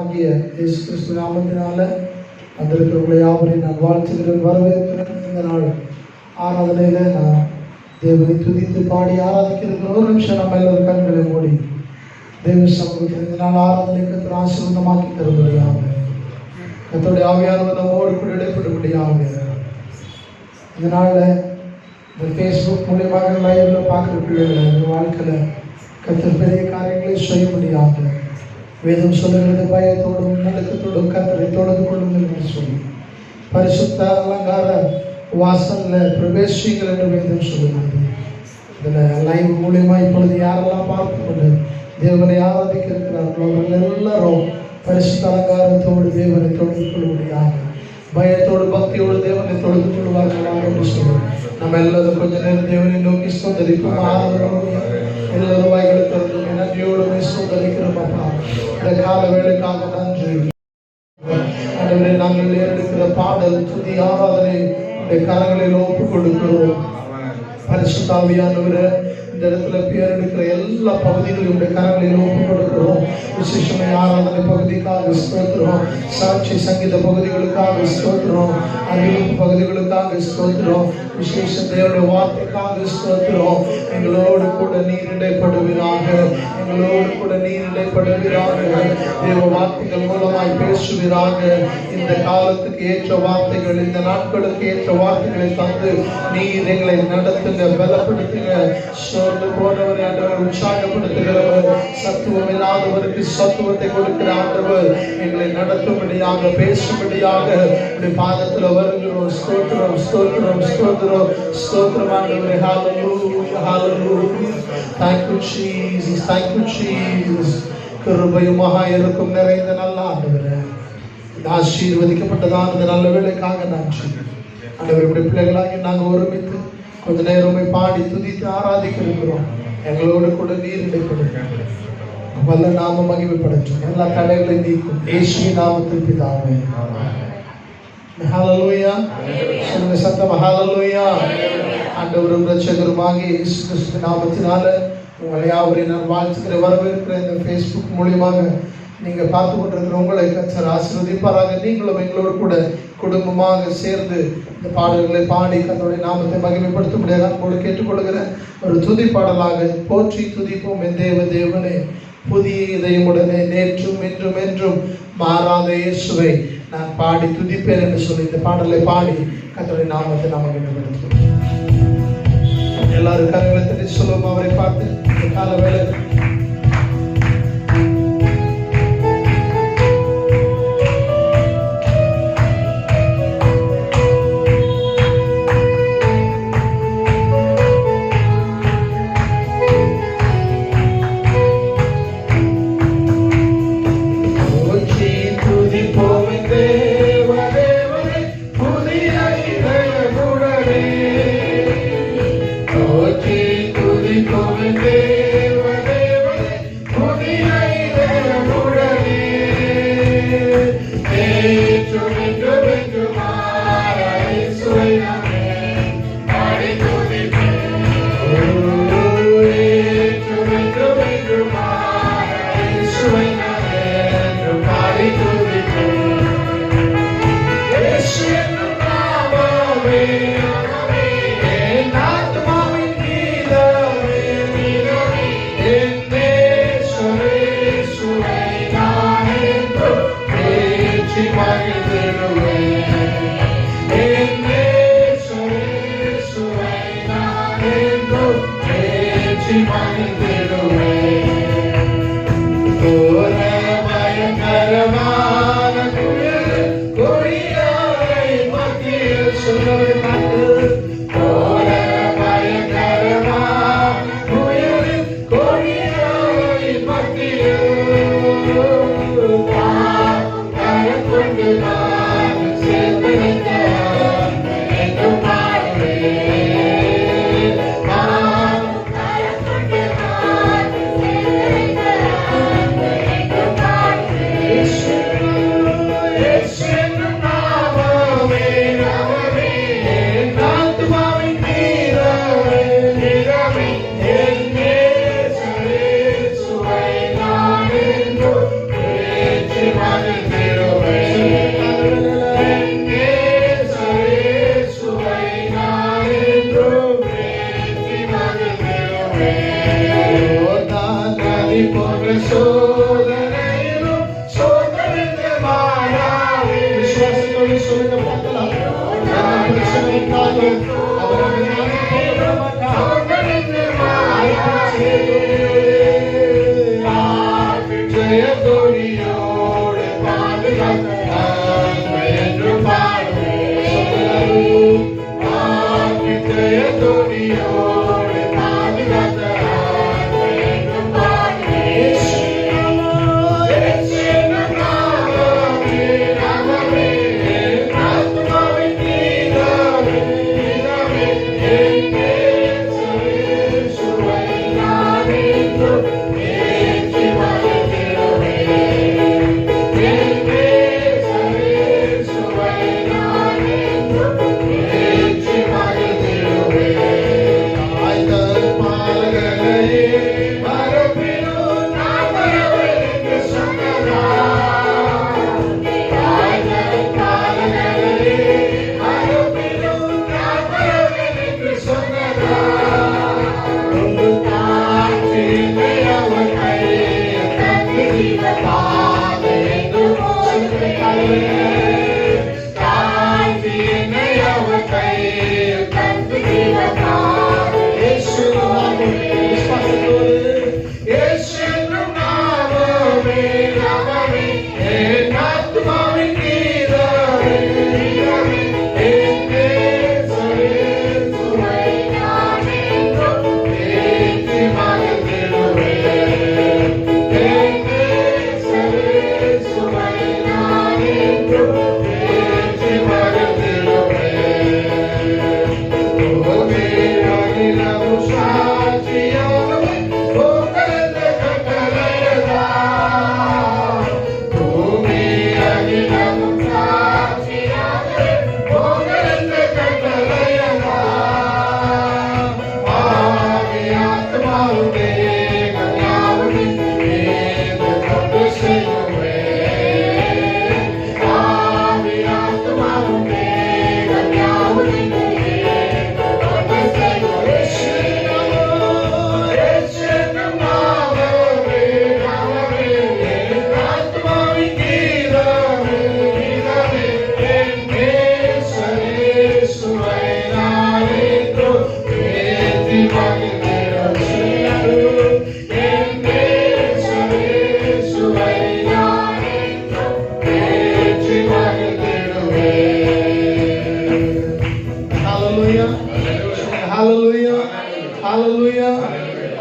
ஆண்டவராகிய இயேசு கிறிஸ்து நாமத்தினால வந்திருக்கிறவர்களை யாவரையும் நான் வாழ்த்துகிறேன், வரவேற்கிறேன். இந்த நாள் ஆராதனையில் நான் தேவனை துதித்து பாடி ஆராதிக்கிறதுக்கு ஒரு நிமிஷம் நம்ம எல்லாரும் கண்களை மூடி தேவ சமூகத்தில் இந்த நாள் ஆராதனை கர்த்தர் ஆசீர்வாதமாக்கி தரும்படியாக கர்த்தருடைய ஆவியானவர் நம்மோடு கூட இடைப்படும்படியாக இந்த நாளில் இந்த ஃபேஸ்புக் மூலியமாக லைவ்ல பார்க்குற பிள்ளைகளை இந்த வாழ்க்கையில் கர்த்தர் பெரிய காரியங்களை செய்யும்படியாக வேதம் சொல்லுகிறது, பயத்தோடும் நடுக்கத்தோடும் கர்த்தரை தொழுது கொள்ளுங்கள் என்று சொல்லி பரிசுத்த அலங்கார வாசலில் பிரவேசிங்கள் என்று வேதம் சொல்லுகிறது. இதில் லைவ் மூலியமா இப்பொழுது யாரெல்லாம் பார்த்து கொண்டு தேவனை ஆராதிக்க இருக்கிறார்களோ அவர்கள் எல்லாரும் பரிசுத்த அலங்காரத்தோடு தேவனை தொழுது கொள்ளும்படியாக பயத்தோடு பக்தியோடு தேவனை தொழுது கொள்வார்களாக என்று சொல்லி நம்ம எல்லாரும் கொஞ்ச நேரம் தேவனை நோக்கி ஸ்தோத்தரிப்போம். எல்லாரும் வாய்களை திறந்து நன்றியோடு ஸ்தோத்தரிக்கிறோம். அப்பா, இந்த கால வேலைக்காக நன்றி. ஆண்டவரே, நாங்கள் எடுக்கிற பாடல் துதி ஆராதனை கரங்களில் ஒப்பு கொடுக்கிறோம். பரிசுத்த ஆவியானவரே, இந்த இடத்துல பேர் எடுக்கிற எல்லா பகுதிகளையும் கரங்களில் ஒப்பு கொடுக்கிறோம். விசேஷமான ஆராதனை பகுதிக்காக ஸ்தோத்திரம், சாட்சி சங்கீத பகுதிகளுக்காக ஸ்தோத்திரம், அறிவிப்பு பகுதிகளுக்காக ஸ்தோத்திரம், விசேஷ தேவனுடைய வார்த்தைக்காக ஸ்தோத்திரம். எங்களோடு கூட நீர் இடைப்படுவீராக, எங்களோடு கூட நீர் இடைப்படுவீராக. தேவ வார்த்தைகள் மூலமாய் பேசுவீராக. இந்த காலத்துக்கு ஏற்ற வார்த்தைகள், இந்த நாட்களுக்கு ஏற்ற வார்த்தைகளை தந்து நீர் எங்களை நடத்துங்க, பலப்படுத்துங்க. சோர்ந்து போனவரை ஆண்டவர் உற்சாகப்படுத்துகிறவர், சத்துவம் இல்லாதவருக்கு சத்துவத்தை கொடுக்கிற ஆண்டவர் எங்களை நடத்தும்படியாக பேசும்படியாக பாதத்தில் வருகிறோம். ஸ்தோத்திரம் ஸ்தோத்திரம் ஸ்தோத்திரம் ஸ்தோத்திரம் ஆண்டவரே. ஹல்லேலூயா ஹல்லேலூயா. Thank you Jesus, thank you Jesus. கிருபையும் மகா இருக்கும் நிறைந்த நல்ல ஆண்டவரே, இந்த ஆசீர்வதிக்கப்பட்டதான இந்த நல்ல வேலைக்காக நன்றி ஆண்டவரே. இப்படி பிள்ளைகளாகி நாங்கள் ஒருமித்து கொஞ்ச நேரமே பாடி துதித்து ஆராதிக்க இருக்கிறோம். எங்களோடு கூட நீர் இடைப்படுங்க, வல்ல நாம மகிமைப்படட்டும். எல்லா கடைகளையும் நீக்கும் இயேசுவின் நாமத்தில் பிதாவே. ஹல்லேலூயா. சொல்லுங்க சத்தமா ஹல்லேலூயா. ஆண்டவரும் இரட்சகருமாகிய இயேசு கிறிஸ்து நாமத்தினால உங்களை யாவரையும் நான் வாழ்த்துக்கிற வரவேற்கிற இந்த ஃபேஸ்புக் மூலியமாக நீங்க பார்த்து கொண்டிருக்கிற உங்களை கர்த்தர் ஆசீர்வதிப்பாராக. நீங்களும் எங்களோடு கூட குடும்பமாக சேர்ந்து இந்த பாடல்களை பாடி கர்த்தருடைய நாமத்தை மகிமைப்படுத்த முடியாது அன்போடு கேட்டுக்கொள்கிற ஒரு துதி பாடலாக போற்றி துதிப்போம் என் தேவ தேவனே, புதிய இதயமுடனே நேற்றும் என்றும் என்றும் மாறாத இயேசுவை நான் பாடி துதிப்பேன் என்று சொல்லி இந்த பாடலை பாடி கர்த்தருடைய நாமத்தை நாம் மகிமைப்படுத்துவோம். எல்லாரும் கரங்களை தட்டி சொல்லுவோம் அவரை பார்த்து. இந்த கால வேலை Yes.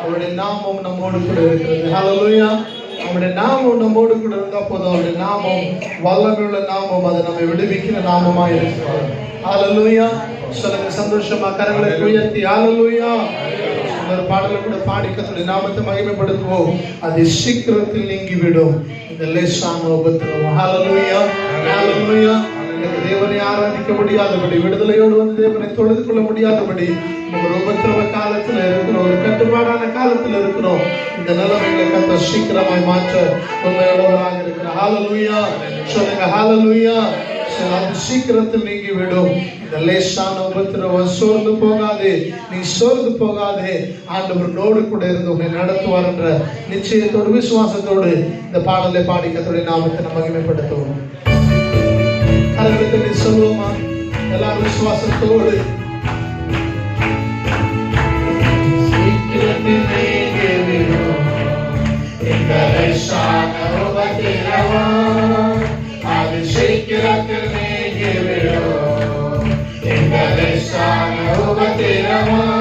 அவருடைய நாமம் நம்மோடு கூட இருக்கிறது. ஹல்லேலூயா. அவருடைய நாமம் நம்மோடு கூட இருந்தா போதும். அவருடைய நாமம் வல்லமையுள்ள நாமம், அது நம்மை விடுவிக்கிற நாமமாய் இருக்கிறது. ஹல்லேலூயா. சொல்லுங்க சந்தோஷமா கரங்களை உயர்த்தி ஹல்லேலூயா. ஒரு பாடலை கூட பாடி கர்த்தருடைய நாமத்தை மகிமைப்படுத்துவோம். அது சீக்கிரத்தில் நீங்கிவிடும் இந்த லேசான உபத்திரவம். ஹல்லேலூயா ஹல்லேலூயா. தேவனை ஆராதிக்க முடியாதபடி, விடுதலையோடு வந்து தேவனை தொழுது கொள்ள முடியாதபடி ஒரு உபத்திரவ காலத்துல இருக்கிறோம், ஒரு கட்டுப்பாடான காலத்துல இருக்கிறோம். இந்த நிலைமைகளை கர்த்தர் சீக்கிரமாய் மாற்ற உண்மையுள்ளவராக இருக்கிறார். ஹல்லேலூயா. சொல்லுங்க ஹல்லேலூயா. அது சீக்கிரத்தில் நீங்கி விடும் இந்த லேசான உபத்திரவம். சோர்ந்து போகாதே, நீ சோர்ந்து போகாதே. ஆண்டவரோடு கூட இருந்து உன்னை நடத்துவார் என்ற நிச்சயத்தோடு விசுவாசத்தோடு இந்த பாடலை பாடி கர்த்தருடைய நாமத்தை நம்ம மகிமைப்படுத்துவோம். கரங்களை சொல்லுவோமா எல்லாரும் விசுவாசத்தோடு. சீக்கிரத்தில் நீங்கி விடும் இந்த லேசான உபத்திரவம். அது சீக்கிரத்தில் நீங்கி விடும் இந்த லேசான உபத்திரவம்.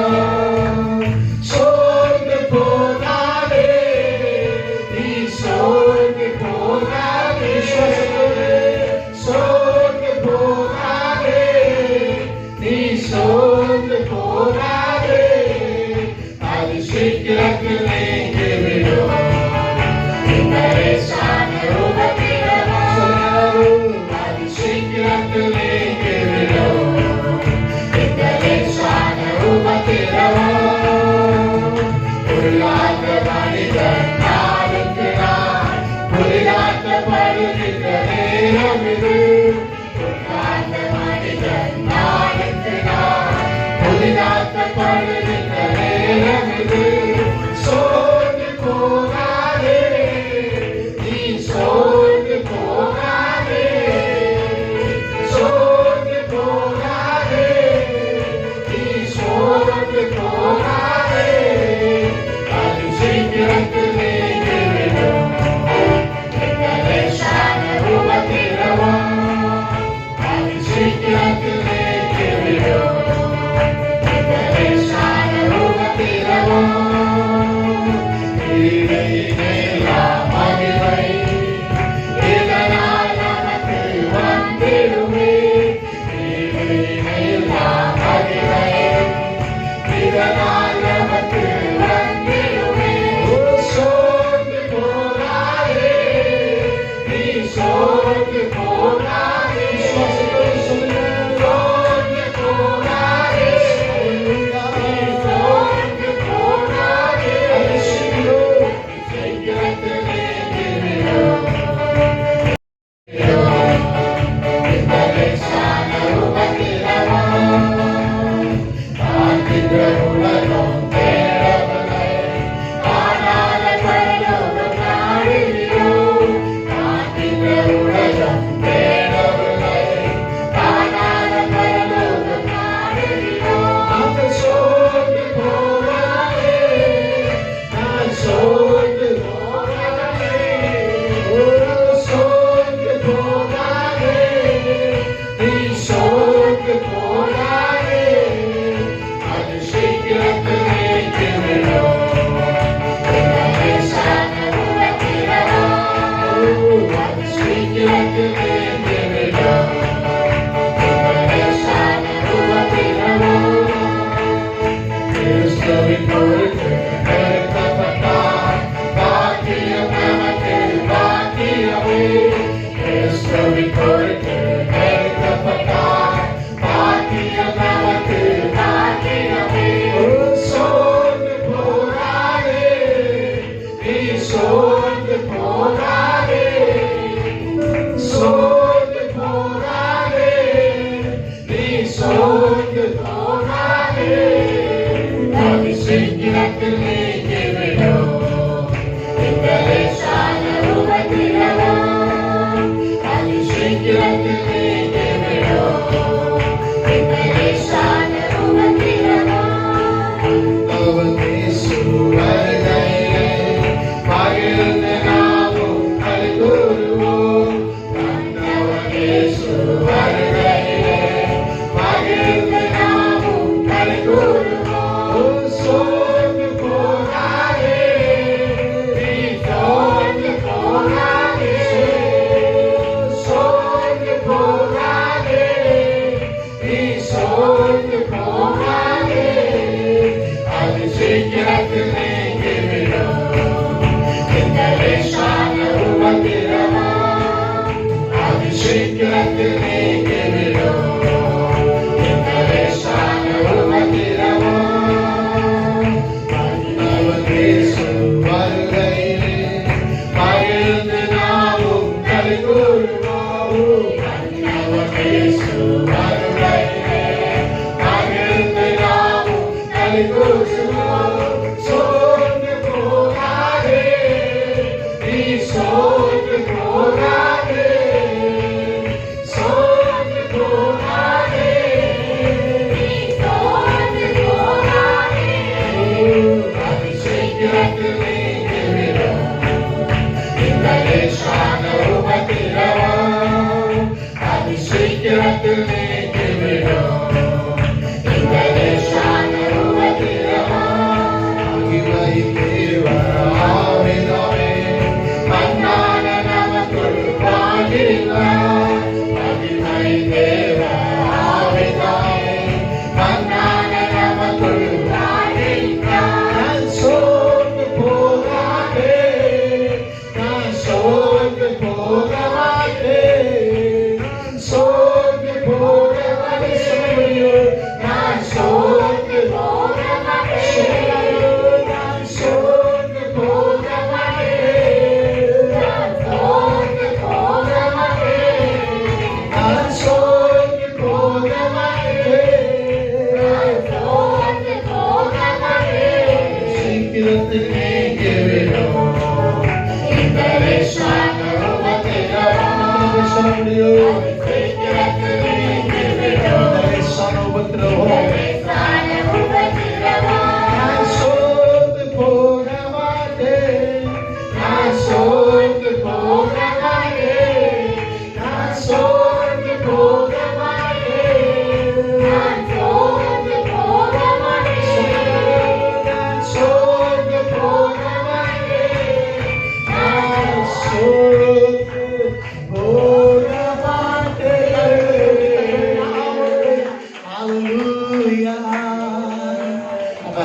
சோர்ந்து போகாதே, நீ சோர்ந்து போகாதே. சோர்ந்து போகாதே, நீ சோர்ந்து போகாதே. அது சீக்கிரத்தில் நீங்கி விடும் இந்த லேசான உபத்திரவம்.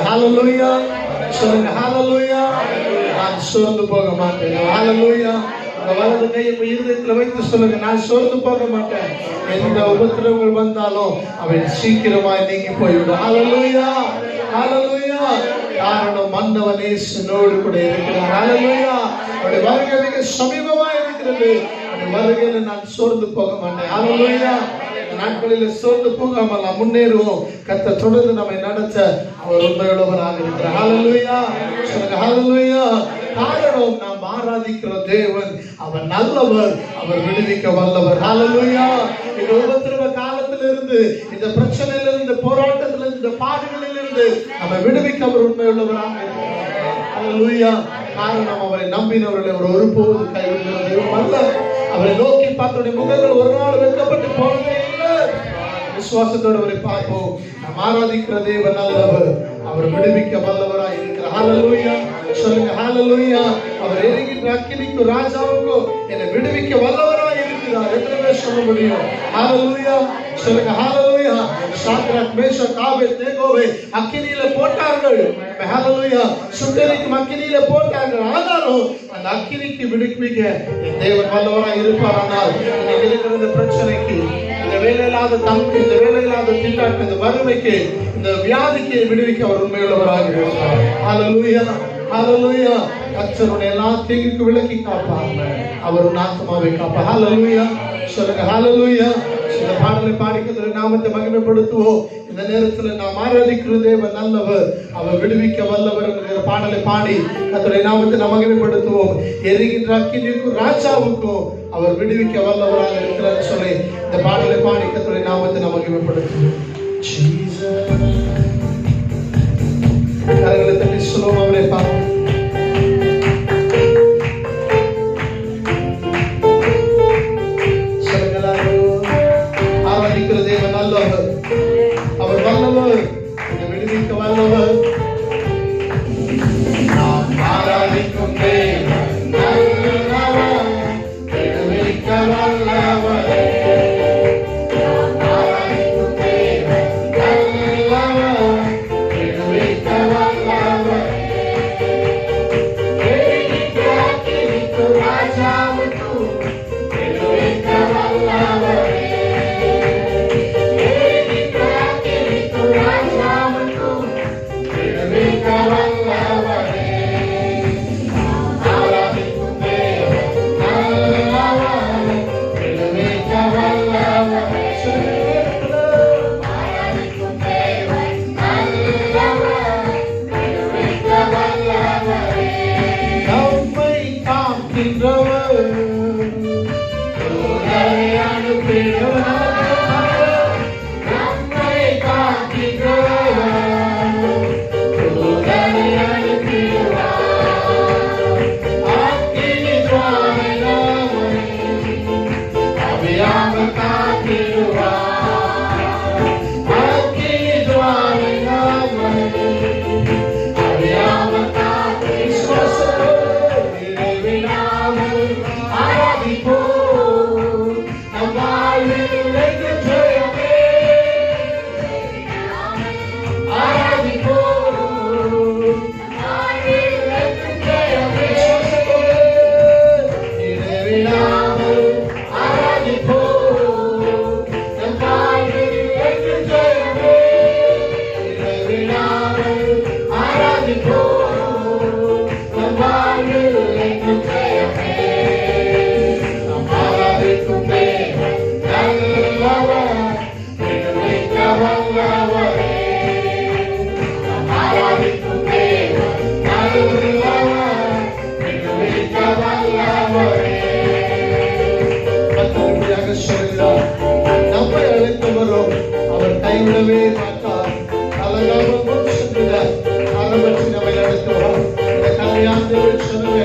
Hallelujah. Hallelujah. நான் சோர்ந்து போக மாட்டேன். Hallelujah. வலது கையை இருதயத்தில் வைத்து சொல்லுங்க, நான் சோர்ந்து போக மாட்டேன். எந்த உபத்திரவங்கள் வந்தாலும் அவன் சீக்கிரமாய் நீங்கி போய்விடும். ஹல்லேலூயா, ஹல்லேலூயா. காரணம் மன்னவன் இயேசுவோடு கூட இருக்கிறார். ஹல்லேலூயா. அவருடைய வருகை மிக சமீபமாய் இருக்கிறது. அவருடைய வருகையில நான் சோர்ந்து போக மாட்டேன். ஹல்லேலூயா. நாட்களில் சோர்ந்து போகாமல் நாம் முன்னேறுவோம். கர்த்தர் தொடர்ந்து நம்மை நடத்த அவர் உண்மையுள்ளவராக இருக்கிறார். ஹல்லேலூயா, சொல்லுங்க ஹல்லேலூயா. காரணம் நாம் ஆராதிக்கிற தேவன் அவர் நல்லவர், அவர் விடுவிக்க வல்லவர். ஹல்லேலூயா. இந்த உபத்திரவ காலத்திலிருந்து, இந்த பிரச்சனையிலிருந்து, போராட்டத்திலிருந்து, இந்த பாடுகளிலிருந்து நம்மை விடுவிக்க அவர் உண்மையுள்ளவராக இருக்கிறார். ஹல்லேலூயா. காரணம் அவரை நம்பினவர்களை அவர் ஒருபோது கைவிடுகிற தெய்வம் அல்ல. அவரை நோக்கி பார்த்தவருடைய முகங்கள் ஒரு நாள் வெட்கப்பட்டு போனதே இல்லை. விசுவாசத்தோடு அவரை பார்ப்போம். நாம் ஆராதிக்கிற தேவன் நல்லவர், அவர் விடுவிக்க வல்லவராய் இருக்கிறார். ஹல்லேலூயா, சொல்லுங்க ஹல்லேலூயா. அவர் எரிகின்ற அக்கினிக்கு ராஜாவுக்கு என்னை விடுவிக்க வல்லவராய் இருக்கிறார். எத்தனை பேர் சொல்ல முடியும்? ஹல்லேலூயா, சொல்லுங்க ஹல்லேலூயா. சாத்ராக், மேஷாக், ஆபேத்நேகோவை அக்கினியில போட்டார்கள். ஹல்லேலூயா, சுட்டெரிக்கும் அக்கினியில போட்டார்கள். ஆனாலும் அந்த அக்கினிக்கு விடுவிக்க என் தேவன் வல்லவராய் இருப்பார். ஆனால் இன்னைக்கு இருக்கிற இந்த பிரச்சனைக்கு, இந்த வேலையில்லாத தம்பி, இந்த வேலையில்லாத திண்டாட்டம், இந்த வறுமைக்கு, இந்த வியாதிக்கு விடுவிக்க அவர் உண்மையுள்ளவராக இருக்கிறார். ஹல்லேலூயா, ஹல்லேலூயா. கர்த்தருடைய எல்லா தீங்குக்கு விலக்கி காப்பார். அவர் உன் ஆத்துமாவை காப்பார். ஹல்லேலூயா, சொல்லுங்க ஹல்லேலூயா. இந்த பாடலை பாடி கர்த்தருடைய நாமத்தை மகிமைப்படுத்துவோம். இந்த நேரத்தில் நாம் ஆராதிக்கிற தேவன் நல்லவர், அவர் விடுவிக்க வல்லவர் என்கிற பாடலை பாடி கர்த்தருடைய நாமத்தை நாம் மகிமைப்படுத்துவோம். எரிகின்ற அக்கினிக்கும் ராஜாவுக்கும் அவர் விடுவிக்க வல்லவராக இருக்கிறார் சொல்லி இந்த பாடலை பாடி கர்த்தருடைய நாமத்தை நாம் மகிமைப்படுத்துவோம். கரங்களை தட்டி சொல்லுவோம், அவரை பார்ப்போம். ஆராதிக்கிற தேவன் நல்லவர், அவர் வல்லவர், விடுவிக்க வல்லவர். நாம் ஆராதிக்கும் தேவன் நல்லவர், விடுவிக்க வல்லவர். கைவிடவே மாட்டார். ஆரம்பத்தில் நம்மை நடத்துவார். இந்த கல்யாணத்தில் சொல்லுங்க,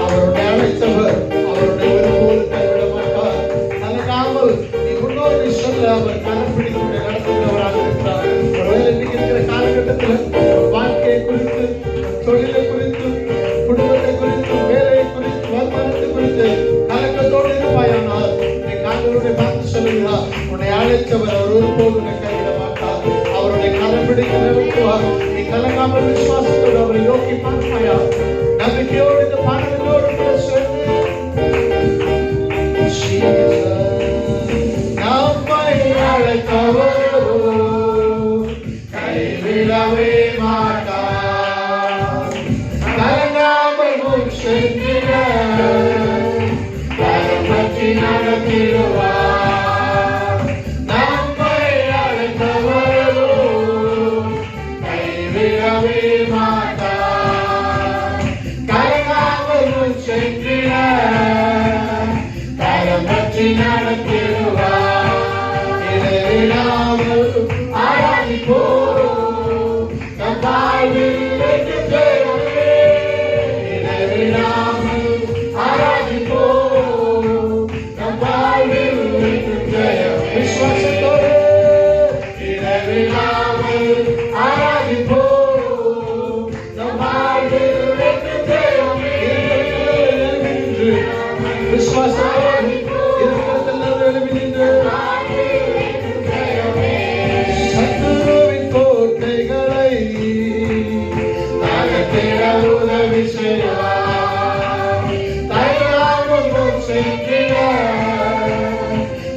அவருடைய அழைத்தவர் அவருடைய ஒருபோது கைவிட மாட்டார். கலங்காமல் நீ முன்னோரை சொல்ல அவர் கரம் பிடித்து நடத்துகிறவராக இருக்கிறார். ஒருவேளை இன்னைக்கு இருக்கிற காலகட்டத்தில் வாழ்க்கையை குறித்து, தொழிலை குறித்து, குடும்பத்தை குறித்து, வேலையை குறித்து, வருமானத்தை குறித்து கலக்கத்தோடு இருப்பாயானால் நீ காண்களுடைய பார்த்து சொல்லுகிறார், உன்னை அழைத்தவர் அவர் ஒருபோது உன்னை கைவிட மாட்டார். அவருடைய கரம் பிடித்து நிறுத்துவார். நீ கலங்காமல் விசுவாசத்தோடு அவரை நோக்கி பார்ப்பாயா? நம்பிக்கையோடு இந்த பாடலோடு சேர்ந்து நம்மை அழைத்தவரோ கைவிடவே மாட்டார். கலங்காமல் முன் சென்றிட கரம் பற்றி நடத்திடுவார். நம்மை அழைத்தவரோ கைவிடவே மாட்டார். கலங்காமல் முன் சென்றிட கரம் பற்றி நடத்திடுவார். இடைவிடாமல் ஆராதிப்போம் நம் வாழ்வில் வெற்றி பெறுவோமே. இடைவிடாமல் ஆராதிப்போம் நம் வாழ்வில் வெற்றி பெறுவோமே. விசுவாசத்தோடு இடைவிடாமல் ஆராதிப்போம் நம் வாழ்வில் வெற்றி பெறுவோமே. விசுவாசத்தோடு இருக்கிறதெல்லாம் எழுப்பி நின்று சத்துருவின் கோட்டைகளை தகர்த்திட உதவி செய்வார். தயங்காமல் முன் சென்றிட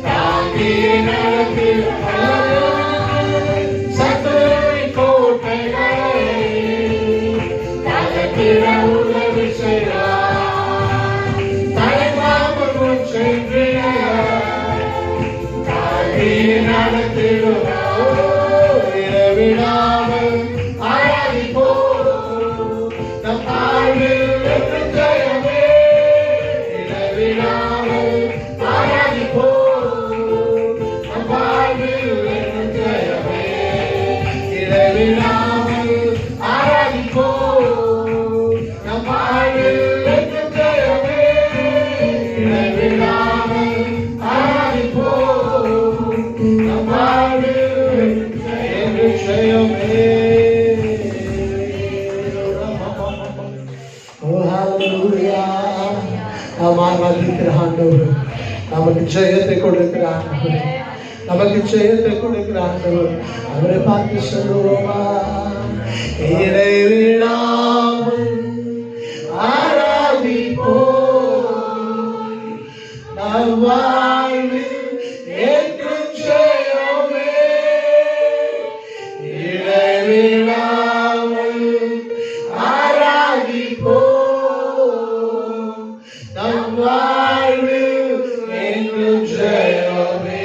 தாங்கியே நடத்திடுவார். சத்துருவின் கோட்டைகளை தகர்த்திட உதவி செய்வார். தயங்காமல் முன் சென்றிட தாங்கியே நடத்திடுவார். விடாமல் ஆராதிப்போம் நம் வாழ்வில் வெற்றி ஜெயமே. விடாமல் ஆராதிப்போம் நம் வாழ்வில் வெற்றி ஜெயமே. விடாமல் ஆராதிப்போம் நம் வாழ்வில் வெற்றி ஜெயமே. விடாமல் ஆராதிப்போம் நம் வாழ்வில் நமக்கு ஜெயத்தை கொடுக்கிற ஆண்டவர், நமக்கு ஜெயத்தை கொடுக்கிற ஆண்டவர். அவரை பார்த்து சொல்லுவோமா? இடைவிடாமல் ஆராதிப்போம் நம் வாழ்வில் என்றும் ஜெயமே. இடைவிடாமல் ஆராதிப்போம் நம் வாழ்வில் என்றும் ஜெயமே.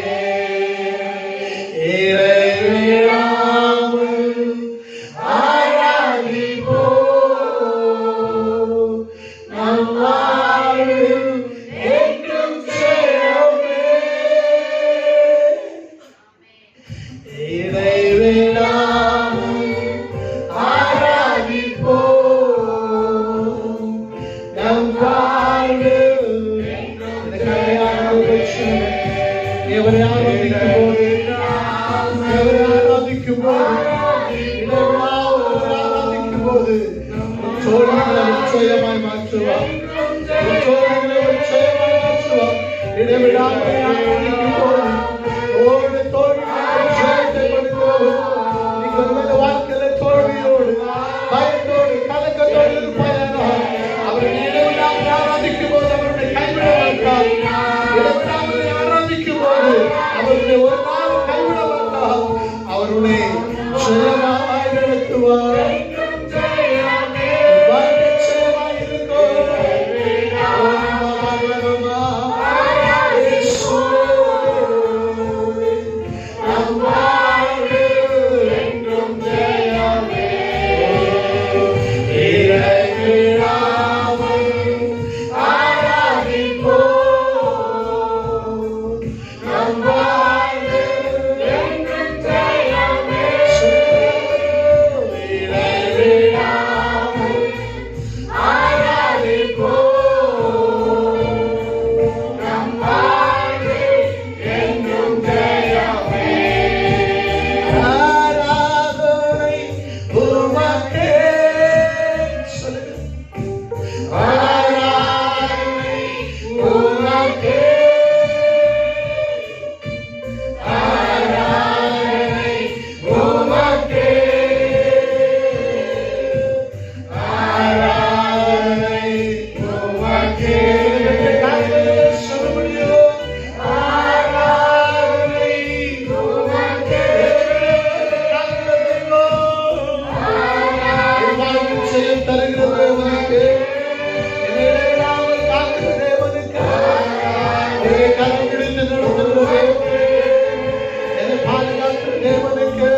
இடைவிடாமல் ஆராதிப்போம் நம் வாழ்வில் என்றும் ஜெயமே. இடைவிடாமல் ஆராதிப்போம் நம் வாழ்வில் எவரை ஆராதிக்கும் போது சோழர்களை நிச்சயமாய் மாற்றுவார். சோழர்களை நிச்சயமாய் மாற்றுவார். இடைவிடாமல் ஆராதிக்கும் போது ஓடு தோல்வியோடு ஜெயத்தை கொடுக்கிறோம். நீங்கள் வாழ்க்கையில தோல்வியோடு பயத்தோடு கலக்கத்தோடு இருப்பாயானால் அவரை இடைவிடாமல் ஆராதிக்கும் போது அவருடைய கைவிட மாட்டார். இடைவிடாமல் ஆராதிக்கும் போது அவருடைய ஒரு நாள் கைவிட மாட்டார். அவருடைய ஜெயமாய் நடத்துவார். நடத்துகிறது என்னை பாதுகாக்கிற தேவனுக்கு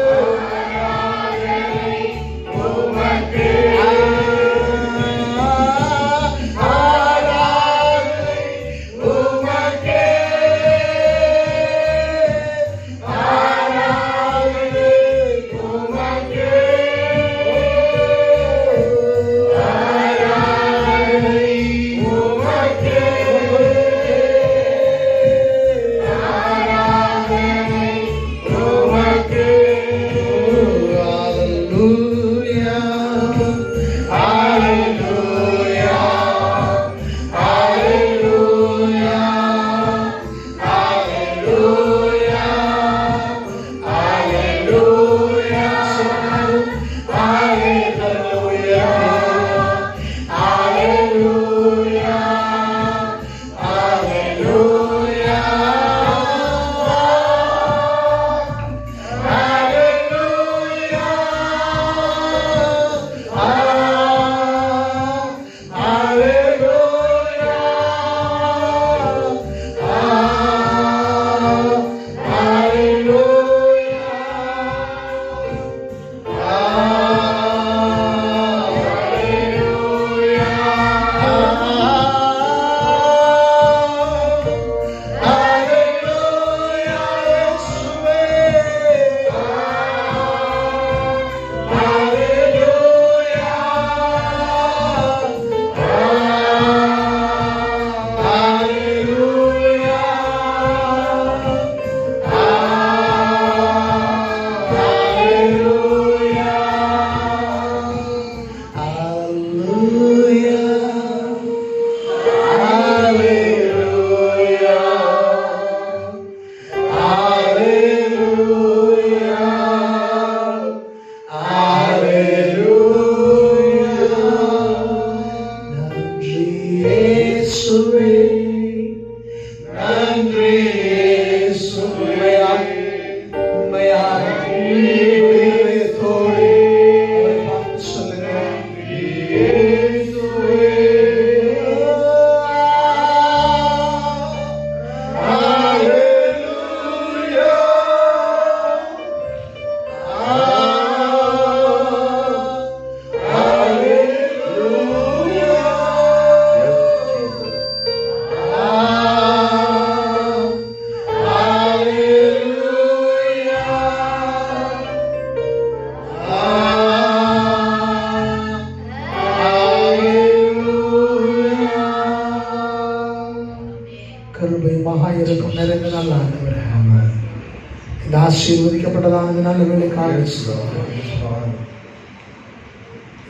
ஆசீர்வதிக்கப்பட்டதானதுனால வேலைக்காக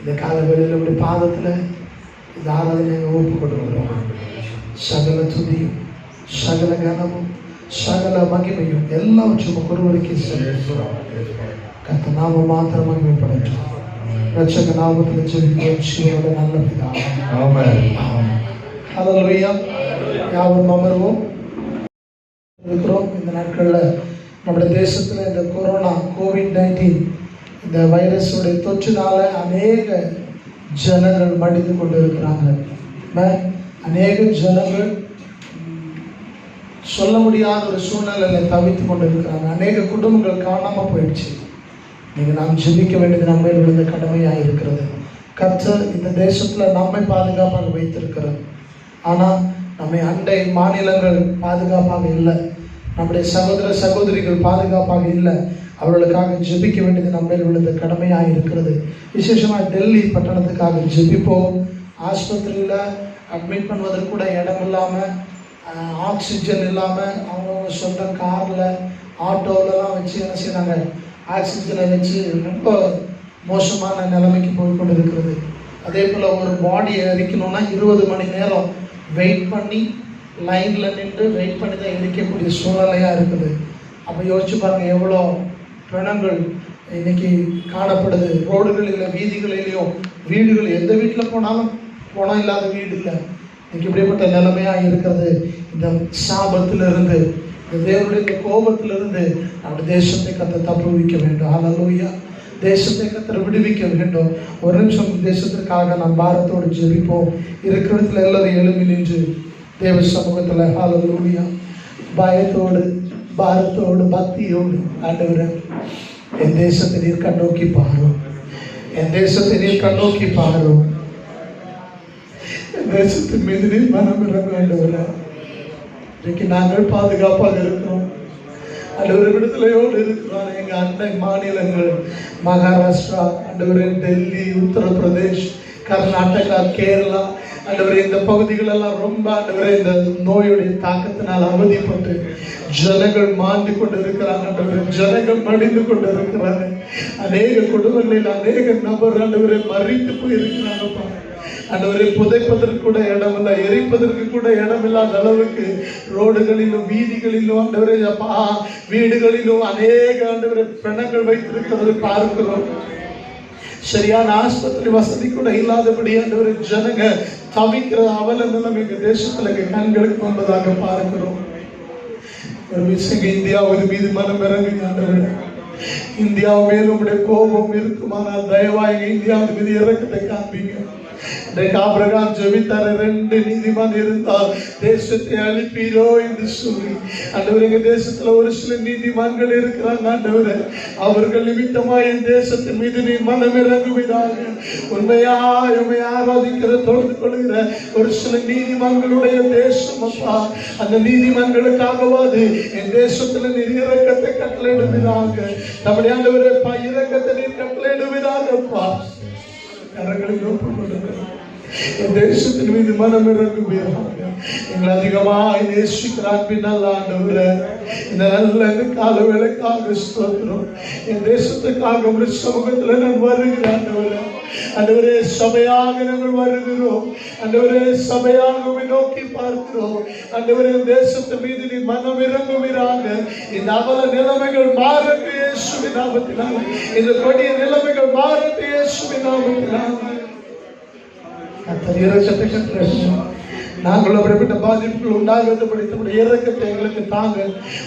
இந்த காலவேளையில் உடைய பாதத்தில் இந்த ஆராதனை ஒப்பு கொடுக்கிறோம். சகல துதியும் சகல கனமும் சகல மகிமையும் எல்லாவற்றும் ஒருவருக்கே கர்த்தர் நாம மாத்திரம் மகிமைப்படட்டும். ரட்சக நாமத்தில் ஜெபிக்கிறோம் சிவனோட நல்ல பிதாவே. ஆமென். ஹல்லேலூயா. யாவரும் அமர்வோம். இருக்கிறோம். இந்த நாட்களில் நம்முடைய தேசத்தில் இந்த கொரோனா COVID-19 இந்த வைரஸுடைய தொற்றினால அநேக ஜனங்கள் மடிந்து கொண்டு இருக்கிறாங்க. அநேக ஜனங்கள் சொல்ல முடியாத ஒரு சூழ்நிலையில் தவித்து கொண்டு இருக்கிறாங்க. அநேக குடும்பங்கள் காணாமல் போயிடுச்சு. நீங்கள் நாம் ஜெபிக்க வேண்டியது நம்ம விழுந்த கடமையாக இருக்கிறது. கர்த்தர் இந்த தேசத்தில் நம்மை பாதுகாப்பாக வைத்திருக்கிறார். ஆனால் நம்மை அண்டை மாநிலங்கள் பாதுகாப்பாக இல்லை. நம்முடைய சகோதர சகோதரிகள் பாதுகாப்பாக இல்லை. அவர்களுக்காக ஜெபிக்க வேண்டியது நம்ம விழுந்த கடமையாக இருக்கிறது. விசேஷமாக டெல்லி பட்டணத்துக்காக ஜெபிப்போம். ஆஸ்பத்திரியில் அட்மிட் பண்ணுவதற்கு கூட இடம் இல்லாமல், ஆக்சிஜன் இல்லாமல் அவங்கவுங்க சொந்த காரில் ஆட்டோவிலலாம் வச்சு என்ன செய்யறாங்க, ஆக்சிஜனை வச்சு ரொம்ப மோசமான நிலைமைக்கு போய்கொண்டு இருக்கிறது. அதே போல் ஒரு பாடியை எரிக்கணும்னா 20 மணி நேரம் வெயிட் பண்ணி லைனில் நின்று வெயிட் பண்ணி தான் எரிக்கக்கூடிய சூழ்நிலையாக இருக்குது. அப்போ யோசிச்சு பாருங்கள், எவ்வளோ பிணங்கள் இன்னைக்கு காணப்படுது. ரோடுகளில் வீதிகளிலேயும் வீடுகள், எந்த வீட்டில் போனாலும் பணம் இல்லாத வீடு இல்லை. இன்னைக்கு இப்படிப்பட்ட நிலைமையாக இருக்கிறது. இந்த சாபத்திலிருந்து, இந்த தேவனுடைய இந்த கோபத்திலிருந்து நம்முடைய தேசத்தை கத்த தப்புவிக்க வேண்டும். ஹல்லேலூயா. தேசத்தை கத்தரை விடுவிக்க வேண்டும். ஒரு நிமிஷம் தேசத்திற்காக நாம் பாரத்தோடு ஜெபிப்போம். இருக்கிற இடத்துல எல்லாரும் எழுப்பி நின்று தேவ சமூகத்தில் ஹல்லேலூயா பயத்தோடு பாரத்தோடு பக்தியோடு ஆண்டவரே என் தேசத்தை நீர் கண்ணோக்கி பாரும், என் தேசத்தை நீர் கண்ணோக்கி பாரும், என் தேசத்தின் மீது நீர் மனம் இறங்க ஆண்டவரே. இன்றைக்கு நாங்கள் பாதுகாப்பாக இருக்கிறோம், ஆண்டவரே விடுதலையோடு இருக்கிறோம். எங்க அண்டை மாநிலங்கள் மகாராஷ்டிரா, ஆண்டவரே டெல்லி, உத்தரப்பிரதேஷ், கர்நாடகா, கேரளா, ஆண்டவரே இந்த பகுதிகள் எல்லாம் ரொம்ப ஆண்டவரே இந்த நோயுடைய தாக்கத்தினால் அவதிப்பட்டு ஜனங்கள் மாண்டு கொண்டு இருக்கிறாங்க. ஆண்டவரே ஜனங்கள் மடிந்து கொண்டு இருக்கிறாங்க. அநேக குடும்பங்களில் அநேக நபர் ஆண்டவரே மறித்து போயிருக்கிறாங்கப்பா. ஆண்டவரே புதைப்பதற்கு கூட இடமில்லை, எரிப்பதற்கு கூட இடமில்லாத அளவுக்கு ரோடுகளிலும் வீதிகளிலும் ஆண்டவரே வீடுகளிலும் அநேக ஆண்டவரே பிணங்கள் வைத்திருக்கிறது பார்க்கிறோம். சரியான ஆஸ்பத்திரி வசதி கூட இல்லாதபடி ஆண்டவரே ஜனங்க தவிக்கிற அவல நிலைமை எங்க தேசத்துல கண்களுக்கு வந்ததாக பார்க்கிறோம். ஒரு விஷயம் இந்தியாவின் மீது மனம் இறங்குங்க ஆண்டவரே. இந்தியா மேலும் உங்களுடைய கோபம் இருக்குமானால் தயவாக இந்தியாவின் மீது இறக்கத்தை காண்பீங்க. ஆபிரகாம் ஜெபித்தார், 2 நீதிமான் இருந்தால் தேசத்தை அழிப்பீரோ என்று சொல்லி. ஆண்டவரே எங்க தேசத்துல ஒரு சில நீதிமான்கள் இருக்கிறாங்க ஆண்டவரே, அவர்கள் நிமித்தமா என் தேசத்தின் மீது நீ மனம் இறங்குவீராக. உண்மையை ஆராதிக்கிற தொடர்ந்து கொள்கிற ஒரு சில நீதிமான்களுடைய தேசம் அப்பா, அந்த நீதிமான்களுக்காகவாது என் தேசத்துல நீர் இரக்கத்தை கட்டளையிடுவீராக. நம்முடைய ஆண்டவரே இரக்கத்தை நீர் கட்டளையிடுவீராகப்பா. கரங்களில் ஒப்புக்கொள்ளுங்கள். என் தேசத்தின் மீது மனம் இறங்குவீராக. எங்களை அதிகமாய் நேசிக்கிறான் பின்னால் ஆண்டவரே, இந்த நல்ல கால வேலைக்காக ஸ்தோத்திரம். என் தேசத்துக்காக ஒரு சமூகத்தில் நான் வருகிறேன் ஆண்டவரே. ஆண்டவரே சபையாக நாங்கள் வருகிறோம் ஆண்டவரே, சபையாக நோக்கி பார்க்கிறோம் ஆண்டவரே. தேசத்தின் மீது நீ மனம் இறங்குவீராக. இந்த அவல நிலைமைகள் மாறட்டு இயேசுவின் நாமத்தினால். இந்த கொடிய நிலைமைகள் மாறட்டு இயேசுவின் நாமத்தினால். நாங்கள் அப்படிப்பட்ட பாதிப்புகள் உண்டாகிறதுபடி நம்முடைய இரக்கத்தை எங்களுக்கு தாங்க.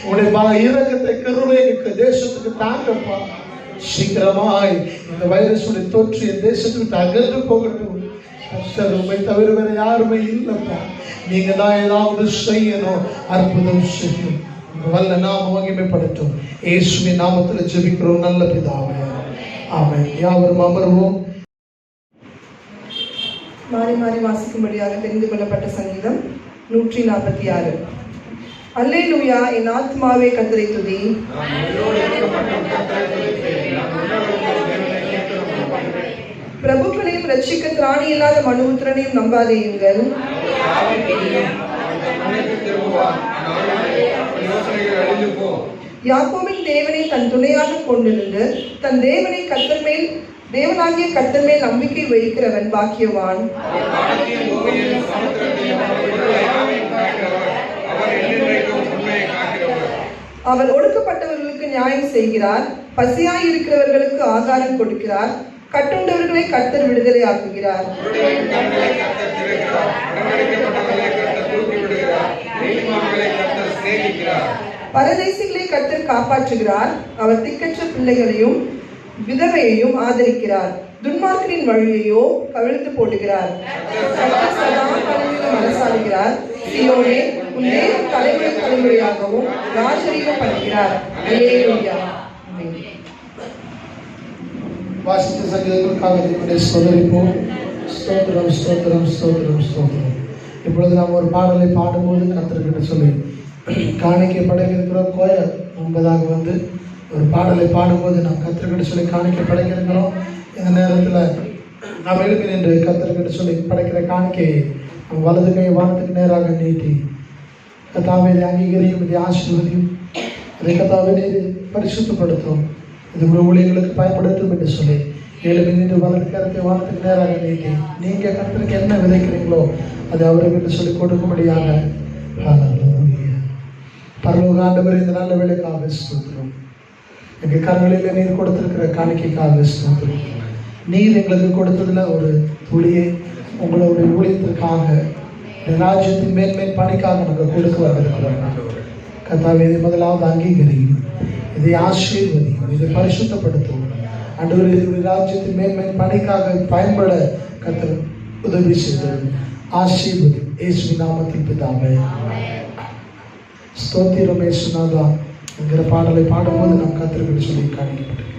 உங்களுடைய இரக்கத்தை கருணை எங்களுக்கு தேசத்துக்கு தாங்கப்பா. சீக்கிரமாய் இந்த வைரஸுடைய தொற்று என் தேசத்துக்கு அகன்று போகட்டும். உண்மை தவிர வேற யாருமே இல்லப்பா. நீங்க தான் ஏதாவது செய்யணும், அற்புதம் செய்யும். வல்ல நாம மகிமைப்படட்டும். இயேசுவின் நாமத்தில் ஜெபிக்கிறோம் நல்ல பிதாவே, ஆமென். யாவரும் அமர்வோம். மாறி மாறி வாசிக்கும்படியாக தெரிந்து கொள்ளப்பட்ட சங்கீதம் 146. அல்லேலூயா, என் ஆத்மாவே கர்த்தரை துதி. பிரபுக்களையும் ரட்சிக்க திராணி இல்லாத மனுபுத்திரனையும் நம்பாதேயுங்கள். யாக்கோபின் தேவனை தன் துணையாக கொண்டிருந்து தன் தேவனாகிய கர்த்தர் மேல் நம்பிக்கை வைக்கிறவன் பாக்கியவான். அவர் ஒடுக்கப்பட்டவர்களுக்கு நியாயம் செய்கிறார், பசியாய் இருக்கிறவர்களுக்கு ஆகாரம் கொடுக்கிறார், கட்டுண்டவர்களை கர்த்தர் விடுதலை ஆக்குகிறார். பரதேசிகளை கர்த்தர் காப்பாற்றுகிறார், அவர் திக்கற்ற பிள்ளைகளையும் விதவையையும் ஆதரிக்கிறார். துன்மார்க்கரின் வழியையோ கவிழ்த்து போடுகிறார். சதா காலங்களிலும் அரசாளுகிறார். சீயோனே, உன் தேவன் தலைமுறை தலைமுறையாகவும் ராஜரீகம் பண்ணுகிறார். அல்லேலூயா. வாசித்த சங்கீதங்களுக்காக தேவனை ஸ்தோத்திரிப்போம். ஸ்தோத்திரம் ஸ்தோத்திரம் ஸ்தோத்திரம் ஸ்தோத்திரம். இப்பொழுது நாம் ஒரு பாடலை பாடும்போது கர்த்தர்கிட்ட சொல்லி காணிக்கை படைக்க இருக்கிறோம். கோயில் முன்பதாக வந்து ஒரு பாடலை பாடும்போது நாம் கர்த்தர்கிட்ட சொல்லி காணிக்கை படைக்க இருக்கிறோம். இந்த நேரத்தில் நாம் எழுப்பி நின்று கர்த்தர்கிட்ட சொல்லி படைக்கிற காணிக்கையை நம் வலது கை வானத்துக்கு நேராக நீட்டி, கர்த்தாவே இதை அங்கீகரியும், இதை ஆசீர்வதியும், அதை கர்த்தாவே நீர் பரிசுத்தப்படுத்தும், இது உங்கள் ஊழியர்களுக்கு பயன்படுத்தும் என்று சொல்லி எழுப்பி நின்று வலது கரத்தை வானத்துக்கு நேராக நீட்டி நீங்கள் கர்த்தருக்கு என்ன விதைக்கிறீங்களோ அதை அவருக்கு சொல்லி கொடுக்கும்படியாக. பரலோக ஆண்டவரே, இந்த நல்ல வேலைக்காக ஸ்தோத்திரம். எங்கள் கரங்களில் நீர் கொடுத்திருக்கிற காணிக்கைக்காக ஸ்தோத்திரம். நீர் எங்களுக்கு கொடுத்ததில் ஒரு துளியை உங்களுடைய ஊழியத்திற்காக ராஜ்யத்தின் மேன்மை பணிக்காக நாங்கள் கொடுக்க வந்திருக்கிறோம். கர்த்தாவே, இதை முதலாவது அங்கீகரியும், இதை ஆசீர்வதியும், இதை பரிசுத்தப்படுத்தும். ஆண்டவரே, இதனுடைய ராஜ்யத்தின் மேன்மை பணிக்காக பயன்பட கர்த்தர் உதவி செய்து ஆசீர்வதி. இயேசுவின் நாமத்தில் பிதாவே. ஸ்தோத்திரம் இயேசுநாதா என்கிற பாடலை பாடும்போது நாம் கர்த்தருக்கு சொல்லி காணிக்கப்பட்டிருக்கிறோம்.